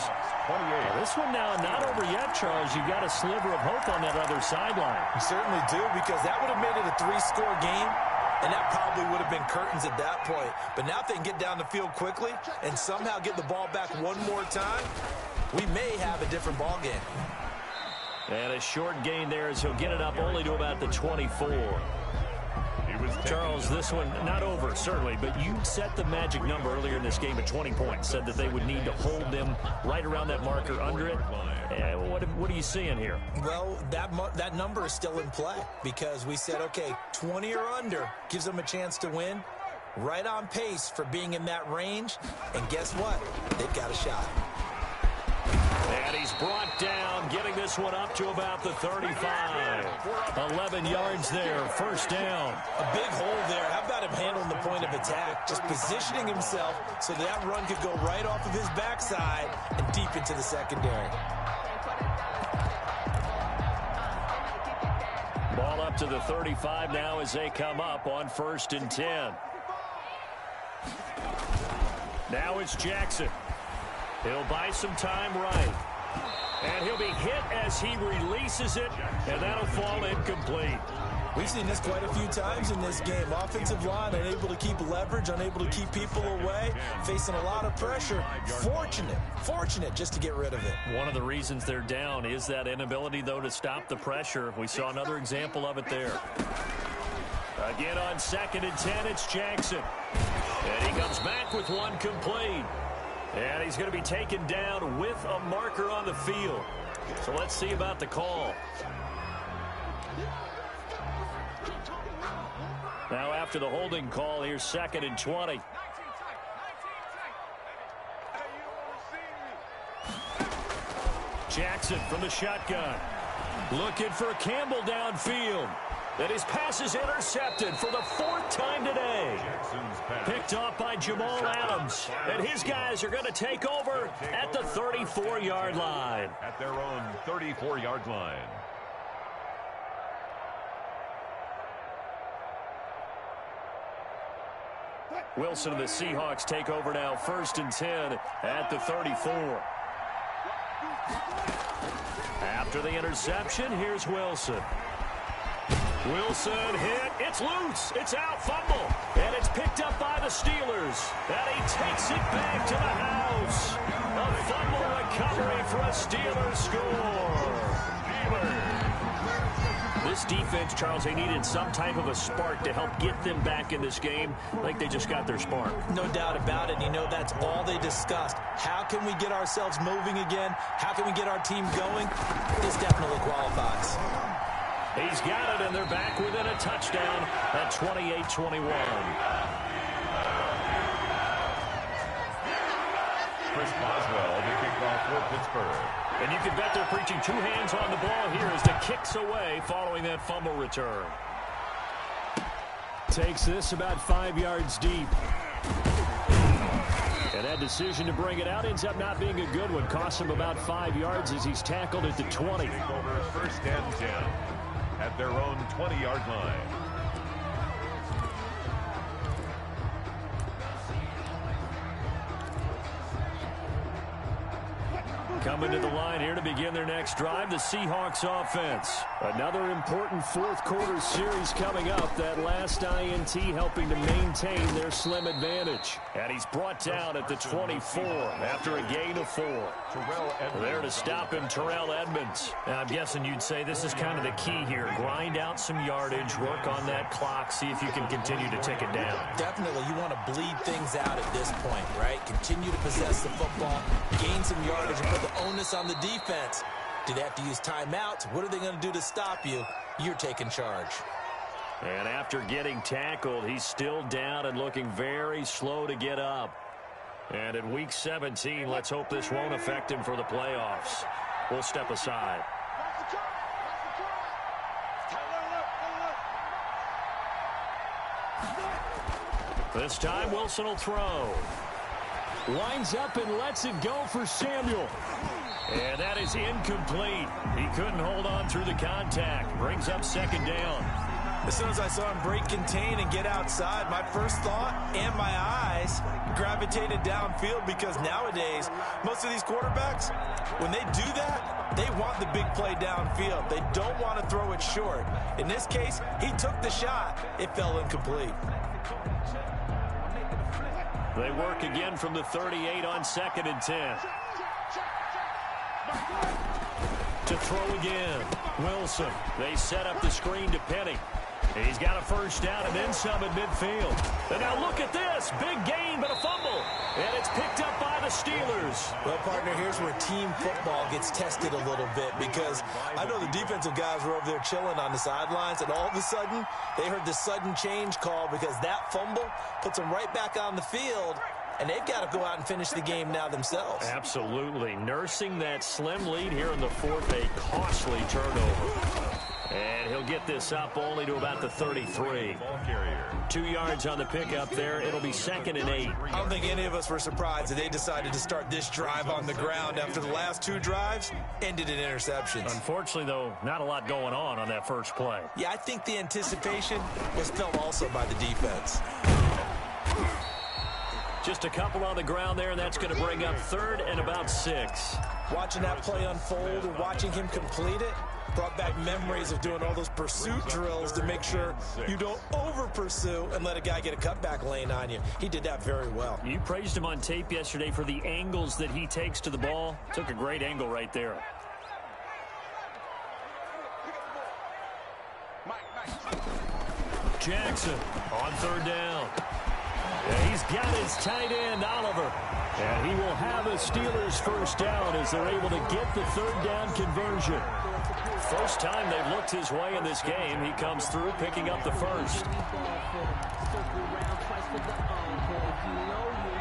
28. This one now not over yet, Charles. You've got a sliver of hope on that other sideline. You certainly do, because that would have made it a 3-score game. and that probably would have been curtains at that point. But now if they can get down the field quickly and somehow get the ball back one more time, we may have a different ball game. And a short gain there as he'll get it up only to about the 24. Charles, this one not over, certainly, but you set the magic number earlier in this game at 20 points, said that they would need to hold them right around that marker under it. What are you seeing here? Well, that number is still in play because we said, okay, 20 or under gives them a chance to win. Right on pace for being in that range. And guess what? They've got a shot. And he's brought down, getting this one up to about the 35. 11 yards there, first down. A big hole there. How about him handling the point of attack? Just positioning himself so that run could go right off of his backside and deep into the secondary. Ball up to the 35 now as they come up on 1st and 10. Now it's Jackson. He'll buy some time right. And he'll be hit as he releases it, and that'll fall incomplete. We've seen this quite a few times in this game. Offensive line unable to keep leverage, unable to keep people away, facing a lot of pressure. Fortunate just to get rid of it. One of the reasons they're down is that inability, though, to stop the pressure. We saw another example of it there. Again on 2nd and 10, it's Jackson. And he comes back with one complete. And he's going to be taken down with a marker on the field. So let's see about the call. Now after the holding call, here's 2nd and 20. Jackson from the shotgun. Looking for Campbell downfield. And his pass is intercepted for the 4th time today. Picked off by Jamal Adams. And his guys are going to take over at the 34-yard line. At their own 34-yard line. Wilson and the Seahawks take over now, 1st and 10 at the 34. After the interception, here's Wilson. Wilson hit. It's loose. It's out. Fumble. And it's picked up by the Steelers. And he takes it back to the house. A fumble recovery for a Steelers score. This defense, Charles, they needed some type of a spark to help get them back in this game. I think they just got their spark. No doubt about it. You know, that's all they discussed. How can we get ourselves moving again? How can we get our team going? This definitely qualifies. He's got it, and they're back within a touchdown at 28-21. Chris Boswell, the kickoff for Pittsburgh. And you can bet they're preaching 2 hands on the ball here as the kick's away following that fumble return. Takes this about 5 yards deep. And that decision to bring it out ends up not being a good one. Costs him about 5 yards as he's tackled at the 20. Over 1st and 10 at their own 20-yard line. Coming to the line here to begin their next drive, the Seahawks offense. Another important 4th quarter series coming up. That last INT helping to maintain their slim advantage. And he's brought down at the 24 after a gain of 4. There to stop him, Terrell Edmonds. Now, I'm guessing you'd say this is kind of the key here. Grind out some yardage, work on that clock, see if you can continue to tick it down. Definitely, you want to bleed things out at this point, right? Continue to possess the football, gain some yardage, and put the onus on the defense. Do they have to use timeouts? What are they going to do to stop you? You're taking charge. And after getting tackled, he's still down and looking very slow to get up. And in Week 17, let's hope this won't affect him for the playoffs. We'll step aside. This time, Wilson will throw. Lines up and lets it go for Samuel. And that is incomplete. He couldn't hold on through the contact. Brings up 2nd down. As soon as I saw him break contain and get outside, my first thought and my eyes gravitated downfield, because nowadays, most of these quarterbacks, when they do that, they want the big play downfield. They don't want to throw it short. In this case, he took the shot. It fell incomplete. They work again from the 38 on 2nd and 10. To throw again. Wilson. They set up the screen to Penny. He's got a first down and then some at midfield. And now look at this. Big gain, but a fumble. And it's picked up by the Steelers. Well, partner, here's where team football gets tested a little bit, because I know the defensive guys were over there chilling on the sidelines, and all of a sudden, they heard the sudden change call, because that fumble puts them right back on the field, and they've got to go out and finish the game now themselves. Absolutely. Nursing that slim lead here in the fourth, a costly turnover. And he'll get this up only to about the 33. 2 yards on the pickup there. It'll be 2nd and 8. I don't think any of us were surprised that they decided to start this drive on the ground after the last 2 drives ended in interceptions. Unfortunately, though, not a lot going on that first play. Yeah, I think the anticipation was felt also by the defense. Just a couple on the ground there, and that's going to bring up 3rd and about 6. Watching that play unfold and watching him complete it brought back memories of doing all those pursuit drills to make sure you don't over-pursue and let a guy get a cutback lane on you. He did that very well. You praised him on tape yesterday for the angles that he takes to the ball. Took a great angle right there. Jackson on 3rd down. Yeah, he's got his tight end, Oliver. And he will have a Steelers first down as they're able to get the 3rd down conversion. First time they've looked his way in this game. He comes through picking up the first.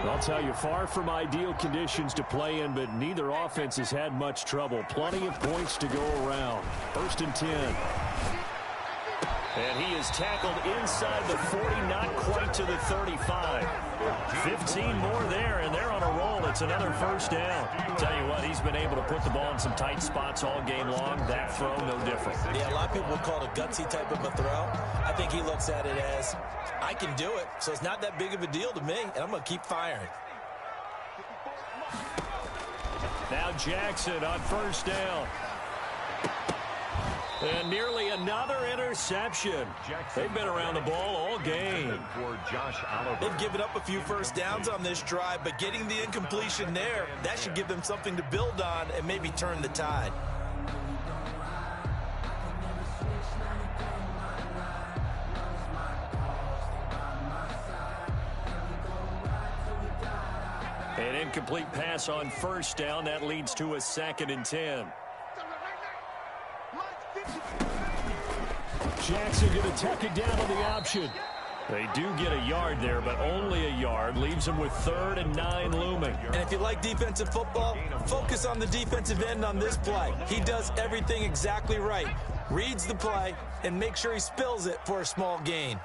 I'll tell you, far from ideal conditions to play in, but neither offense has had much trouble. Plenty of points to go around. 1st and 10. And he is tackled inside the 40, not quite to the 35. 15 more there, and they're on a roll. It's another first down. Tell you what, he's been able to put the ball in some tight spots all game long. That throw, no different. Yeah, a lot of people would call it a gutsy type of a throw. I think he looks at it as, I can do it, so it's not that big of a deal to me, and I'm going to keep firing. Now Jackson on first down. And nearly another interception. They've been around the ball all game. They've given up a few first downs on this drive, but getting the incompletion there, that should give them something to build on and maybe turn the tide. An incomplete pass on first down. That leads to a 2nd and 10. Jackson going to tuck it down on the option. They do get a yard there, but only a yard. Leaves them with 3rd and 9 looming. And if you like defensive football, focus on the defensive end on this play. He does everything exactly right. Reads the play and makes sure he spills it for a small gain.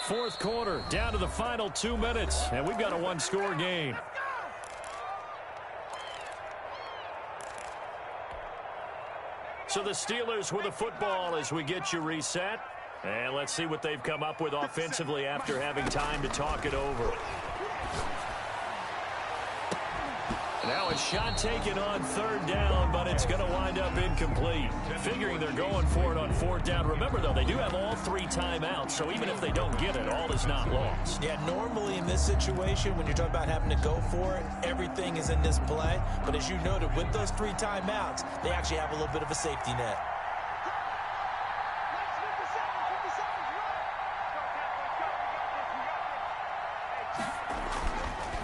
4th quarter, down to the final 2 minutes, and we've got a 1-score game. So the Steelers with the football as we get you reset. And let's see what they've come up with offensively after having time to talk it over. Now a shot taken on 3rd down, but it's going to wind up incomplete. Figuring they're going for it on 4th down. Remember, though, they do have all 3 timeouts, so even if they don't get it, all is not lost. Yeah, normally in this situation, when you're talking about having to go for it, everything is in this play. But as you noted, with those 3 timeouts, they actually have a little bit of a safety net.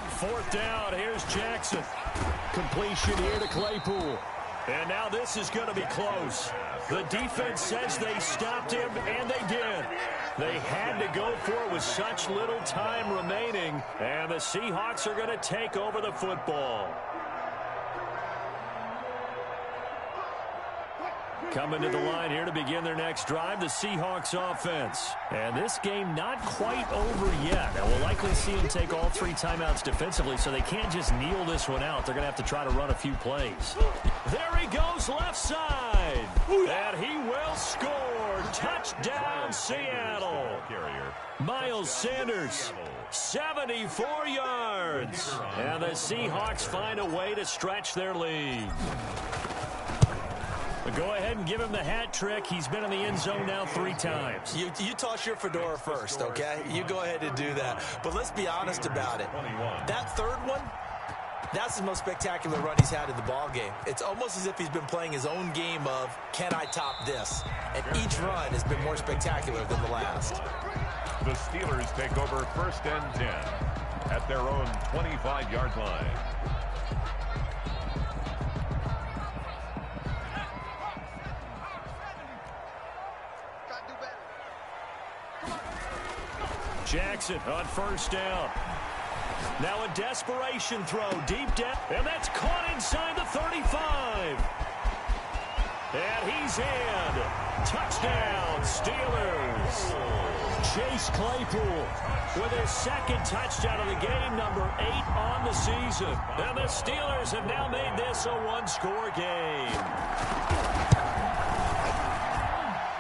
Fourth down, here's Jackson. Completion here to Claypool. And now this is going to be close. The defense says they stopped him, and they did. They had to go for it with such little time remaining, and the Seahawks are going to take over the football. Coming to the line here to begin their next drive, the Seahawks offense. And this game not quite over yet. And we'll likely see them take all 3 timeouts defensively, so they can't just kneel this one out. They're going to have to try to run a few plays. There he goes left side. And he will score. Touchdown, Seattle. Miles Sanders, 74 yards. And the Seahawks find a way to stretch their lead. But go ahead and give him the hat trick. He's been in the end zone now 3 times. You toss your fedora first, okay? You go ahead and do that. But let's be honest about it. That third one, that's the most spectacular run he's had in the ballgame. It's almost as if he's been playing his own game of, can I top this? And each run has been more spectacular than the last. The Steelers take over 1st and 10 at their own 25-yard line. Jackson on 1st down. Now a desperation throw deep down, and that's caught inside the 35. And he's in. Touchdown, Steelers. Chase Claypool with his 2nd touchdown of the game, number 8 on the season. And the Steelers have now made this a 1-score game.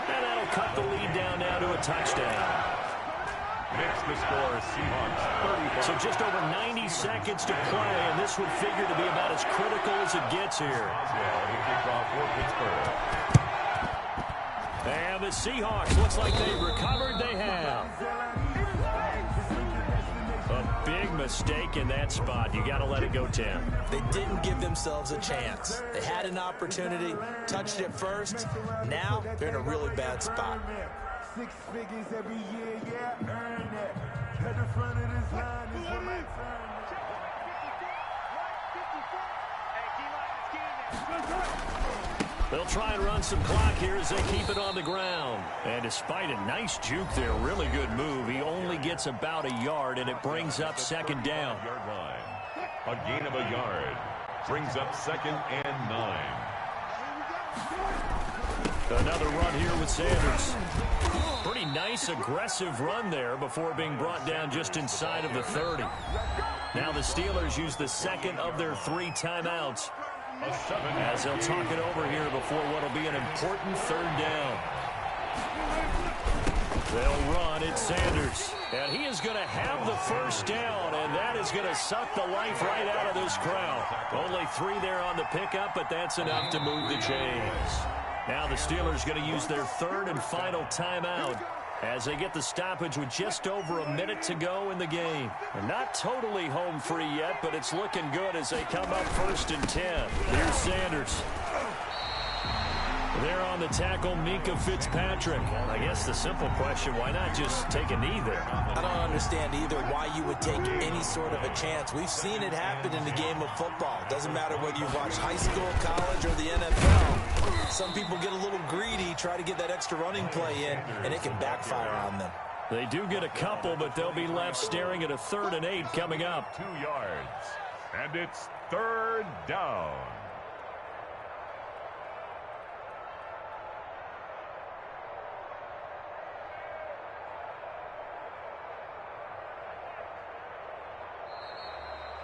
And that'll cut the lead down now to a touchdown. Makes the score Seahawks 35. So just over 90 seconds to play, and this would figure to be about as critical as it gets here. And the Seahawks, looks like they've recovered. They have. A big mistake in that spot. You got to let it go, Tim. They didn't give themselves a chance. They had an opportunity, touched it first. Now they're in a really bad spot. 6 figures every year, yeah, earn that. At the front of this line is what my turn. They'll try and run some clock here as they keep it on the ground. And despite a nice juke there, really good move, he only gets about a yard, and it brings up 2nd down. A gain of a yard brings up 2nd and 9. Another run here with Sanders. Pretty nice, aggressive run there before being brought down just inside of the 30. Now the Steelers use the 2nd of their 3 timeouts as they'll talk it over here before what will be an important 3rd down. They'll run it, Sanders. And he is going to have the 1st down, and that is going to suck the life right out of this crowd. Only 3 there on the pickup, but that's enough to move the chains. Now the Steelers going to use their 3rd and final timeout as they get the stoppage with just over a minute to go in the game. They're not totally home free yet, but it's looking good as they come up 1st and 10. Here's Sanders. There on the tackle, Mika Fitzpatrick. I guess the simple question, why not just take a knee there? I don't understand either why you would take any sort of a chance. We've seen it happen in the game of football. Doesn't matter whether you watch high school, college, or the NFL. Some people get a little greedy, try to get that extra running play in, and it can backfire on them. They do get a couple, but they'll be left staring at a 3rd and 8 coming up. 2 yards. And it's 3rd down.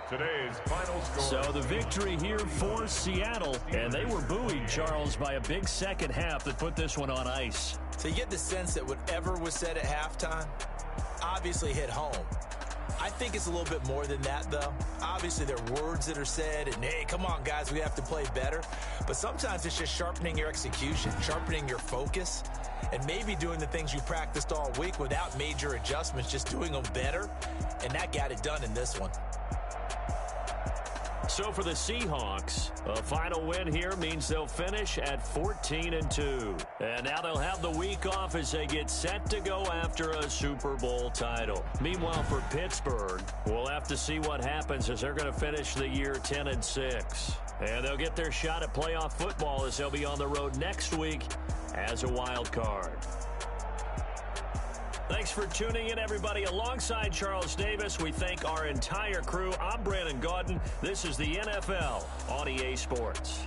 Today's final score. So the victory here for Seattle, and they were buoyed, Charles, by a big 2nd half that put this one on ice. So you get the sense that whatever was said at halftime obviously hit home. I think it's a little bit more than that, though. Obviously, there are words that are said, and hey, come on, guys, we have to play better. But sometimes it's just sharpening your execution, sharpening your focus, and maybe doing the things you practiced all week without major adjustments, just doing them better. And that got it done in this one. So for the Seahawks, a final win here means they'll finish at 14-2. And now they'll have the week off as they get set to go after a Super Bowl title. Meanwhile, for Pittsburgh, we'll have to see what happens as they're going to finish the year 10-6. And they'll get their shot at playoff football as they'll be on the road next week as a wild card. Thanks for tuning in, everybody. Alongside Charles Davis, we thank our entire crew. I'm Brandon Gaudin. This is the NFL on EA Sports.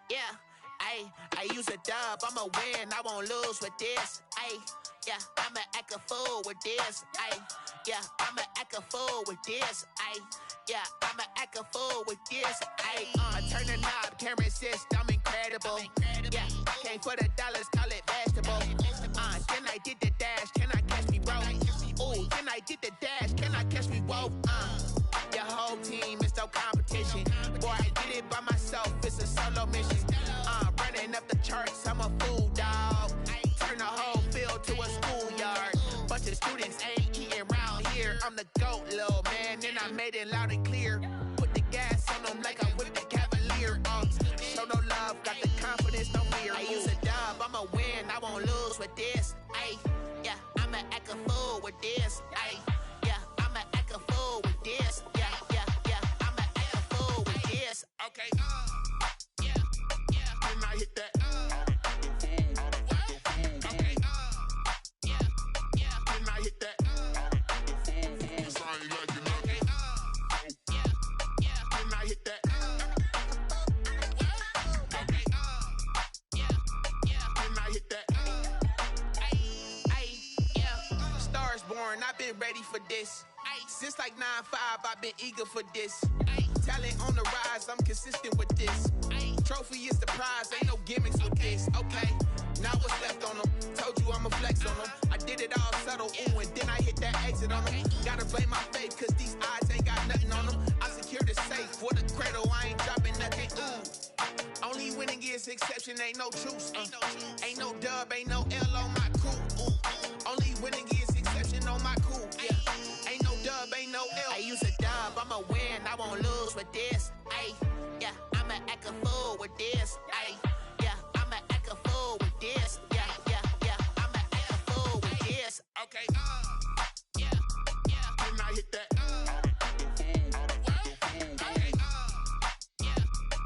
Yeah, I use a dub, I'ma win, I won't lose with this. Yeah, I'ma act a fool with this. Yeah, I'ma act a fool with this. Yeah, I'ma act a fool with this. Turn the knob, camera assist, I'm incredible. Yeah, came for the dollars, call it vegetable. Then I did the dash, can I catch me, bro? Ooh, then I did the dash, can I catch me, whoa? Your whole team is no competition. Boy, I did it by myself, it's a solo mission. Running up the charts, I'm a fool, dog. Turn the whole field to a schoolyard. Bunch of students ain't eating round here. I'm the GOAT, little man, and I made it loud and clear. Put the gas on them like I whipped the Cavalier. Show no love, got the confidence, no fear. I use a dub, I'ma win, I won't lose with this. Yeah, I'ma act a fool with this. Yeah, I'ma act a fool with this. Yeah, I'ma act a fool with this. Okay, yeah, when I hit that. Okay, yeah, when I hit that. Cause I ain't like it. Okay, yeah, when I hit that. Okay, yeah, when I hit that. Yeah, Stars born, I've been ready for this. Since like 9-5, I've been eager for this. Talent on the rise, I'm consistent with this. Trophy is the prize, ain't no gimmicks with this. Okay, now what's left on them? Told you I'ma flex on them. I did it all subtle, ooh, and then I hit that exit on them. Gotta blame my faith, cause these odds ain't got nothing on them. I secure the safe for the cradle, I ain't dropping nothing, ooh. Only winning is exception, ain't no truce. Ain't no dub, ain't no L on my crew. Only winning is exception on my cool. Yeah, ain't no dub, ain't no L. I use a dub, I'ma win, I won't lose with this. Yeah, I'ma act a fool with this. Yeah, I'ma act a fool with this. Yeah, I'ma act a fool with this. Okay, yeah, when I hit that. Okay,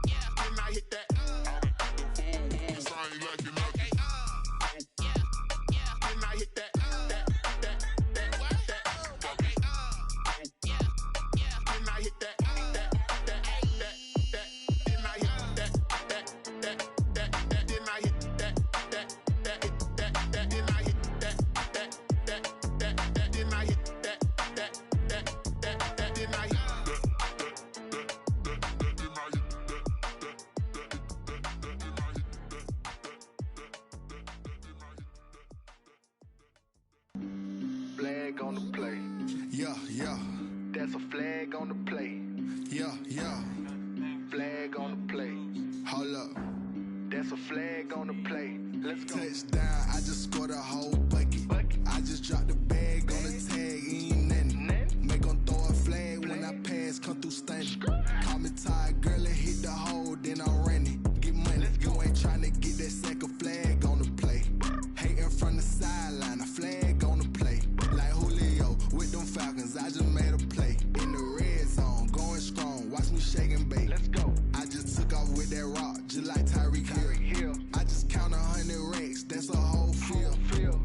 yeah, when I hit that. Cause I ain't like it. Okay, yeah, when I hit that. Okay, yeah, when I hit that. Flag on the play. Yeah. That's a flag on the play. Yeah. Flag on the play. Hold up. That's a flag on the play. Let's go. Touchdown, I just scored a whole bucket. I just dropped the bag on the tag, ain't nothing. Make 'em throw a flag when I pass, come through stunning. Call me tired, girl, and hit the hole, then I'm running. Get money, you ain't trying to get that second flag on the play. Hating from the sideline, a flag on the play. Like Julio with them Falcons, I just made a play. In the red zone, going strong, watch me shake and bake. Let's go. I just took off with that rock, just like Tyreek Hill. I just count 100 racks, that's a whole field.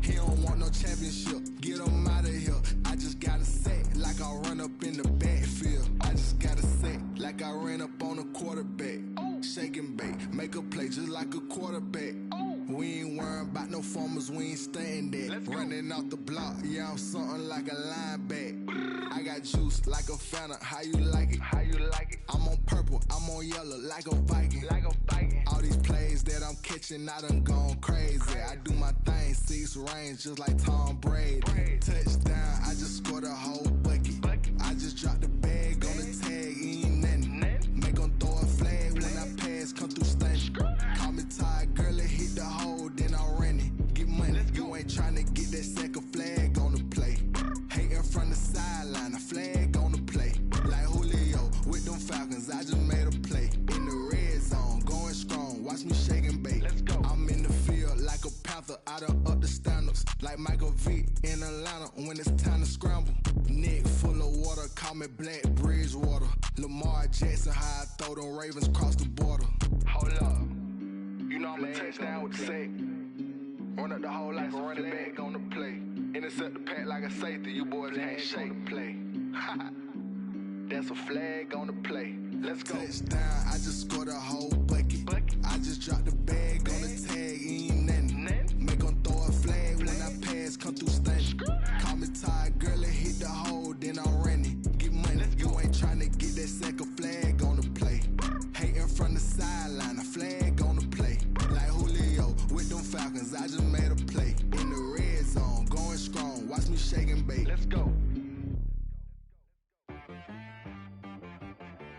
He don't want no championship, get him out of here. I just got a set, like I run up in the backfield. I just got a set, like I ran up on a quarterback. Shake and bake, make a play just like a quarterback. We ain't worrying about no formers, we ain't staying there. Running out the block, yeah, I'm something like a linebacker. I got juice like a Fanta, how you like it? I'm on purple, I'm on yellow, like a Viking. All these plays that I'm catching, I done gone crazy. I do my thing, 6 range, just like Tom Brady. Touchdown, I just scored a whole bucket. I just dropped the bag on the tag, ain't nothing. Make 'em throw a flag when I pass, come through stunning. Call me tired, girl, and hit the hole, then I'm running. Get money, you ain't trying to get that second flag on the play. Hating from the sideline, a flag on the play. Like Julio with them Falcons, I just made a play. In the red zone, going strong, watch me shake and bake. I'm in the field like a Panther, I done up the standards. Like Michael Vick in Atlanta when it's time to scramble. Neck full of water, call me Black Bridgewater. Lamar Jackson, how I throw them Ravens cross the border. Hold up, you know I'm a touchdown with the sack. Run up the hole like a running back on the play. Intercept the pack like a safety, you boys ain't shake the play. That's a flag on the play. Let's go. Touchdown, I just scored a whole bucket. I just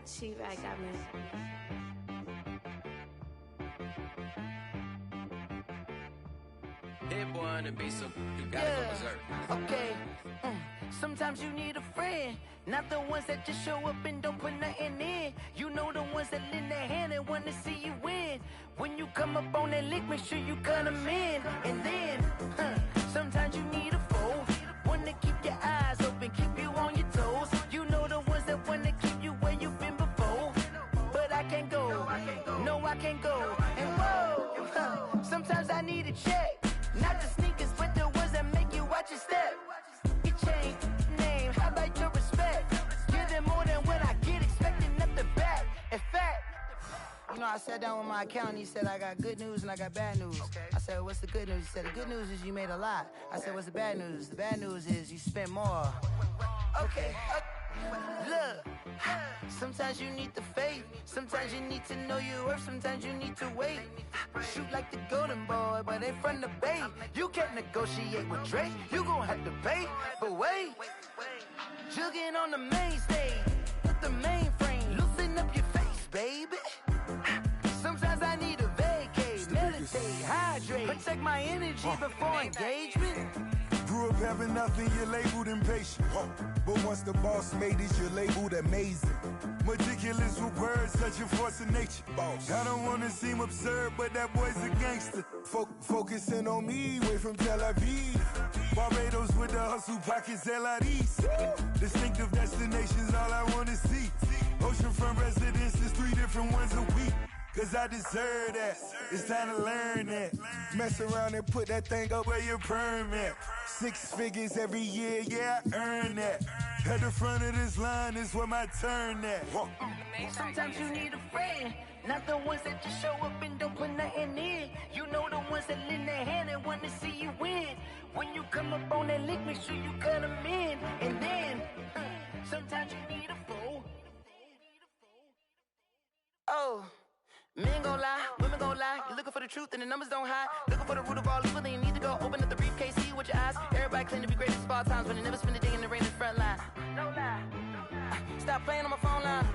She-Bag got me. Hit boy on the beat, so you gotta go berserk. Okay. Sometimes you need a friend, not the ones that just show up and don't put nothing in. You know the ones that lend their hand and wanna see you win. When you come up on that lick, make sure you cut them in. And then, sometimes you need a foe, one to keep your eyes open, keep you on your toes. You know the ones that wanna keep you where you've been before. But I can't go, no I can't go. And whoa, sometimes I need a check. Not the sneakers, but the ones that make you watch your step. Your chain, name, how about your respect? Give them more than what I get, expecting nothing back. In fact, you know, I sat down with my accountant, he said, I got good news and I got bad news. I said, what's the good news? He said, the good news is you made a lot. I said, what's the bad news? The bad news is you spent more. Okay. Look, sometimes you need the faith, sometimes you need to know your worth, sometimes you need to wait. Shoot like the golden boy, but ain't from the bay. You can't negotiate with Drake, you gon' have to pay. But wait, jugging on the main stage, with the mainframe, loosen up your face, baby. Sometimes I need a vacate, meditate, hydrate, protect my energy before engagement. Grew up having nothing, you're labeled impatient. But once the boss made it, you're labeled amazing. Meticulous with words, such a force of nature. I don't wanna seem absurd, but that boy's a gangster. Focusing on me, way from Tel Aviv. Barbados with the hustle pockets, LIDs. Distinctive destinations, all I wanna see. Oceanfront residences, 3 different ones a week. Cause I deserve that, it's time to learn that. Mess around and put that thing up where your permit. 6 figures every year, yeah, I earn that. At the front of this line is where my turn at. Sometimes you need a friend, not the ones that just show up and don't put nothing in. You know the ones that lend their hand and wanna see you win. When you come up on that lick, make sure you cut them in. And then, sometimes you need a foe. Oh. Men gon' lie, women gon' lie. You're looking for the truth and the numbers don't hide. Looking for the root of all evil, then you need to go open up the briefcase, see with your eyes. Everybody claim to be great at all times, but they never spend a day in the rain in the front line. No lie. Stop playing on my phone line.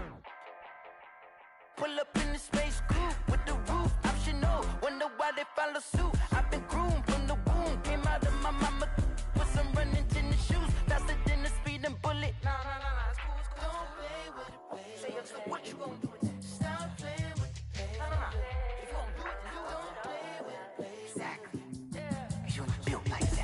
Pull up in the space coupe with the roof optional. Wonder why they follow suit. I've been groomed from the womb. Came out of my mama with some running tennis shoes. Faster than the speeding bullet. Nah, it's cool, it's cool. Don't play with it, baby. Say up, so what you gon' do with it? Stop playing with it. If you gon' do it, then don't play with it, baby. Exactly. Yeah. You built like that.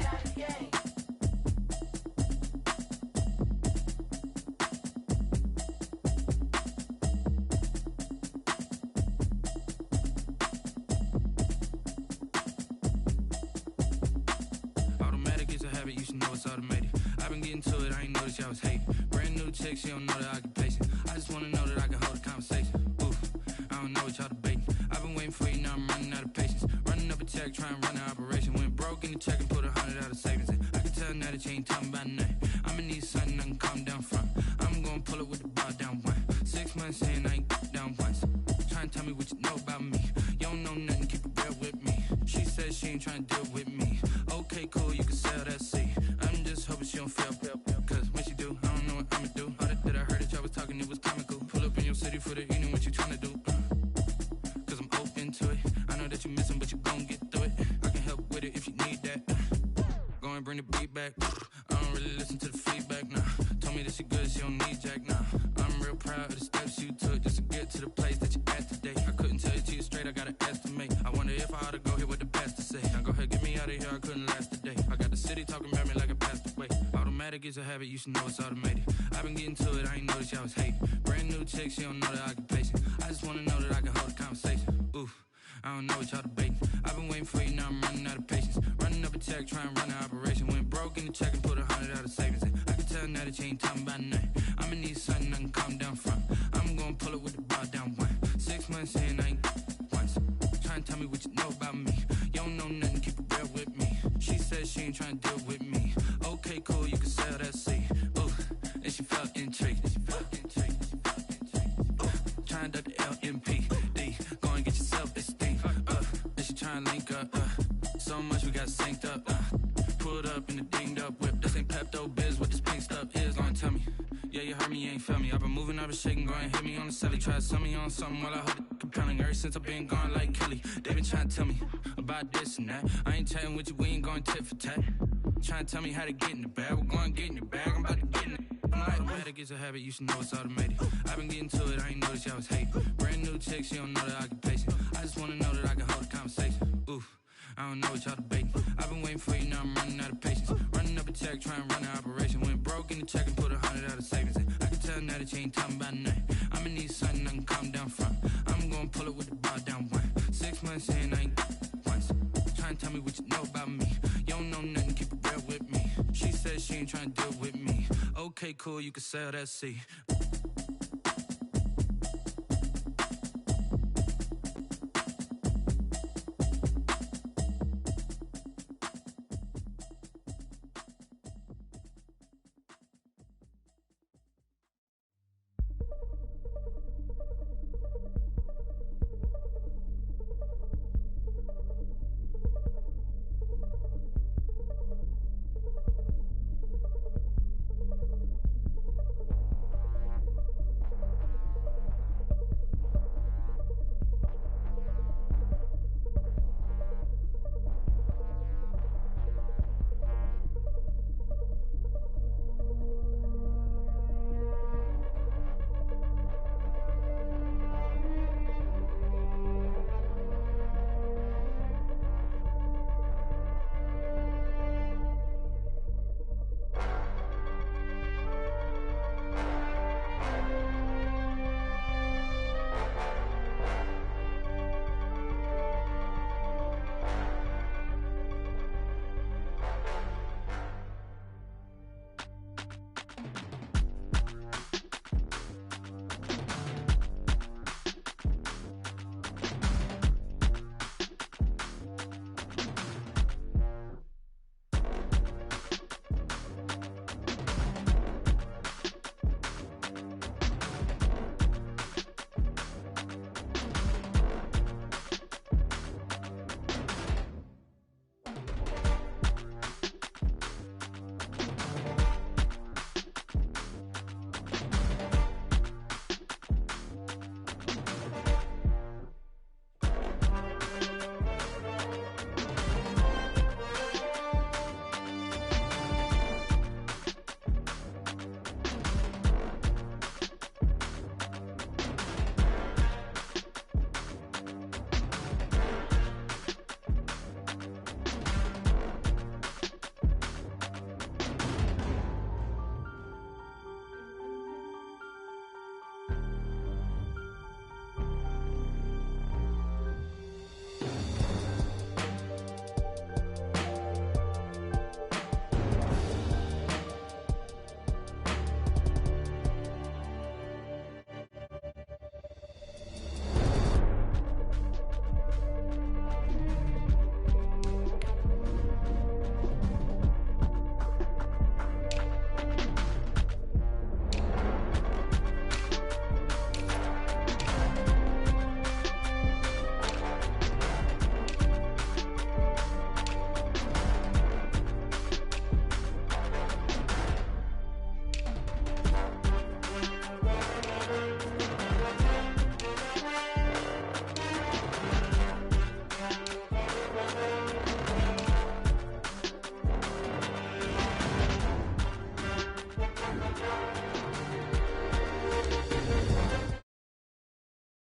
Automatic is a habit, you should know it's automated. I've been getting to it, I ain't noticed y'all was hating. Brand new chick, she don't know the occupation. I just wanna know that I can hold a conversation. Oof, I don't know what y'all debating. I've been waiting for you, now I'm running out of patience. Running up a check, trying to run an operation. Went broke in the check and put 100 out of savings in. I can tell now that you ain't talking about nothing. I'ma need something I can calm down from. I'm gonna pull it with the bar down one. 6 months in, I ain't down once. Trying to tell me what you know about me. You don't know nothing, keep it real with me. She says she ain't trying to deal with me. Okay, cool, you can sell that seat. I'm just hoping she don't fail. Cause when she do, I don't know what I'ma do. All that I heard that y'all was talking, it was comical. Pull up in your city for the evening, what you trying to do? Cause I'm open to it. I know that you missing, but you gon' get through it. I can help with it if you need that. Go and bring the beat back. I don't really listen to the feedback, nah. Told me that she good, she don't need jack, nah. I'm real proud of the steps you took just to get to the place that you at today. I couldn't tell it to you straight, I gotta estimate. I wonder if I ought to go here with the best to say. Now go ahead, get me out of here, I couldn't last today. I got the city talking about me like I passed away. Automatic is a habit, you should know it's automated. I've been getting to it, I ain't noticed y'all was hating. Brand new chick, she don't know the occupation. I just wanna know that I can hold a conversation. Oof, I don't know what y'all debating. I've been waiting for you, now I'm running out of patience. Running up a check, trying to run an operation. Went broke in the check and put 100 out of savings in. I can tell now that you ain't talking about nothing. I'ma need something I can calm down from. I'm gonna pull it with the bar down one. 6 months in, I ain't once. Trying to tell me what you know about me. You don't know nothing, keep it real with me. She says she ain't trying to deal with me. Okay, cool, you can sell that seat. Ooh, and she felt intrigued. Trying to duck the LMP. D, go and get your self-esteem. And she trying to link up. So much we got synced up. Pulled up in the dinged up whip. This ain't Pepto-Biz, what this pink stuff is. Long tell me. Yeah, you heard me, you ain't feel me. I've been moving I was shaking, go and hit me on the celly. Try to sell me on something while I hold it compelling. Ever since I've been gone like Kelly, they been trying to tell me about this and that. I ain't chatting with you, we ain't going tit for tat. Trying to tell me how to get in the bag. We're going to get in the bag, I'm about to get in it. Automatic is a habit, you should know it's automated. I've been getting to it, I ain't noticed y'all was hating. Brand new chick, she don't know the occupation. I just wanna know that I can hold a conversation. Oof, I don't know what y'all debating. I've been waiting for you, now I'm running out of patience. Running up a check, trying to run an operation. Went broke in the check and put 100 out of savings in. I can tell now that you ain't talking about nothing. I'ma need something I can calm down from. I'm gonna pull it with the bar down one. 6 months in, I ain't once. Trying to tell me what you know about me. You don't know nothing, keep it real with me. She said she ain't trying to deal with me. Okay, cool, you can sell that seat.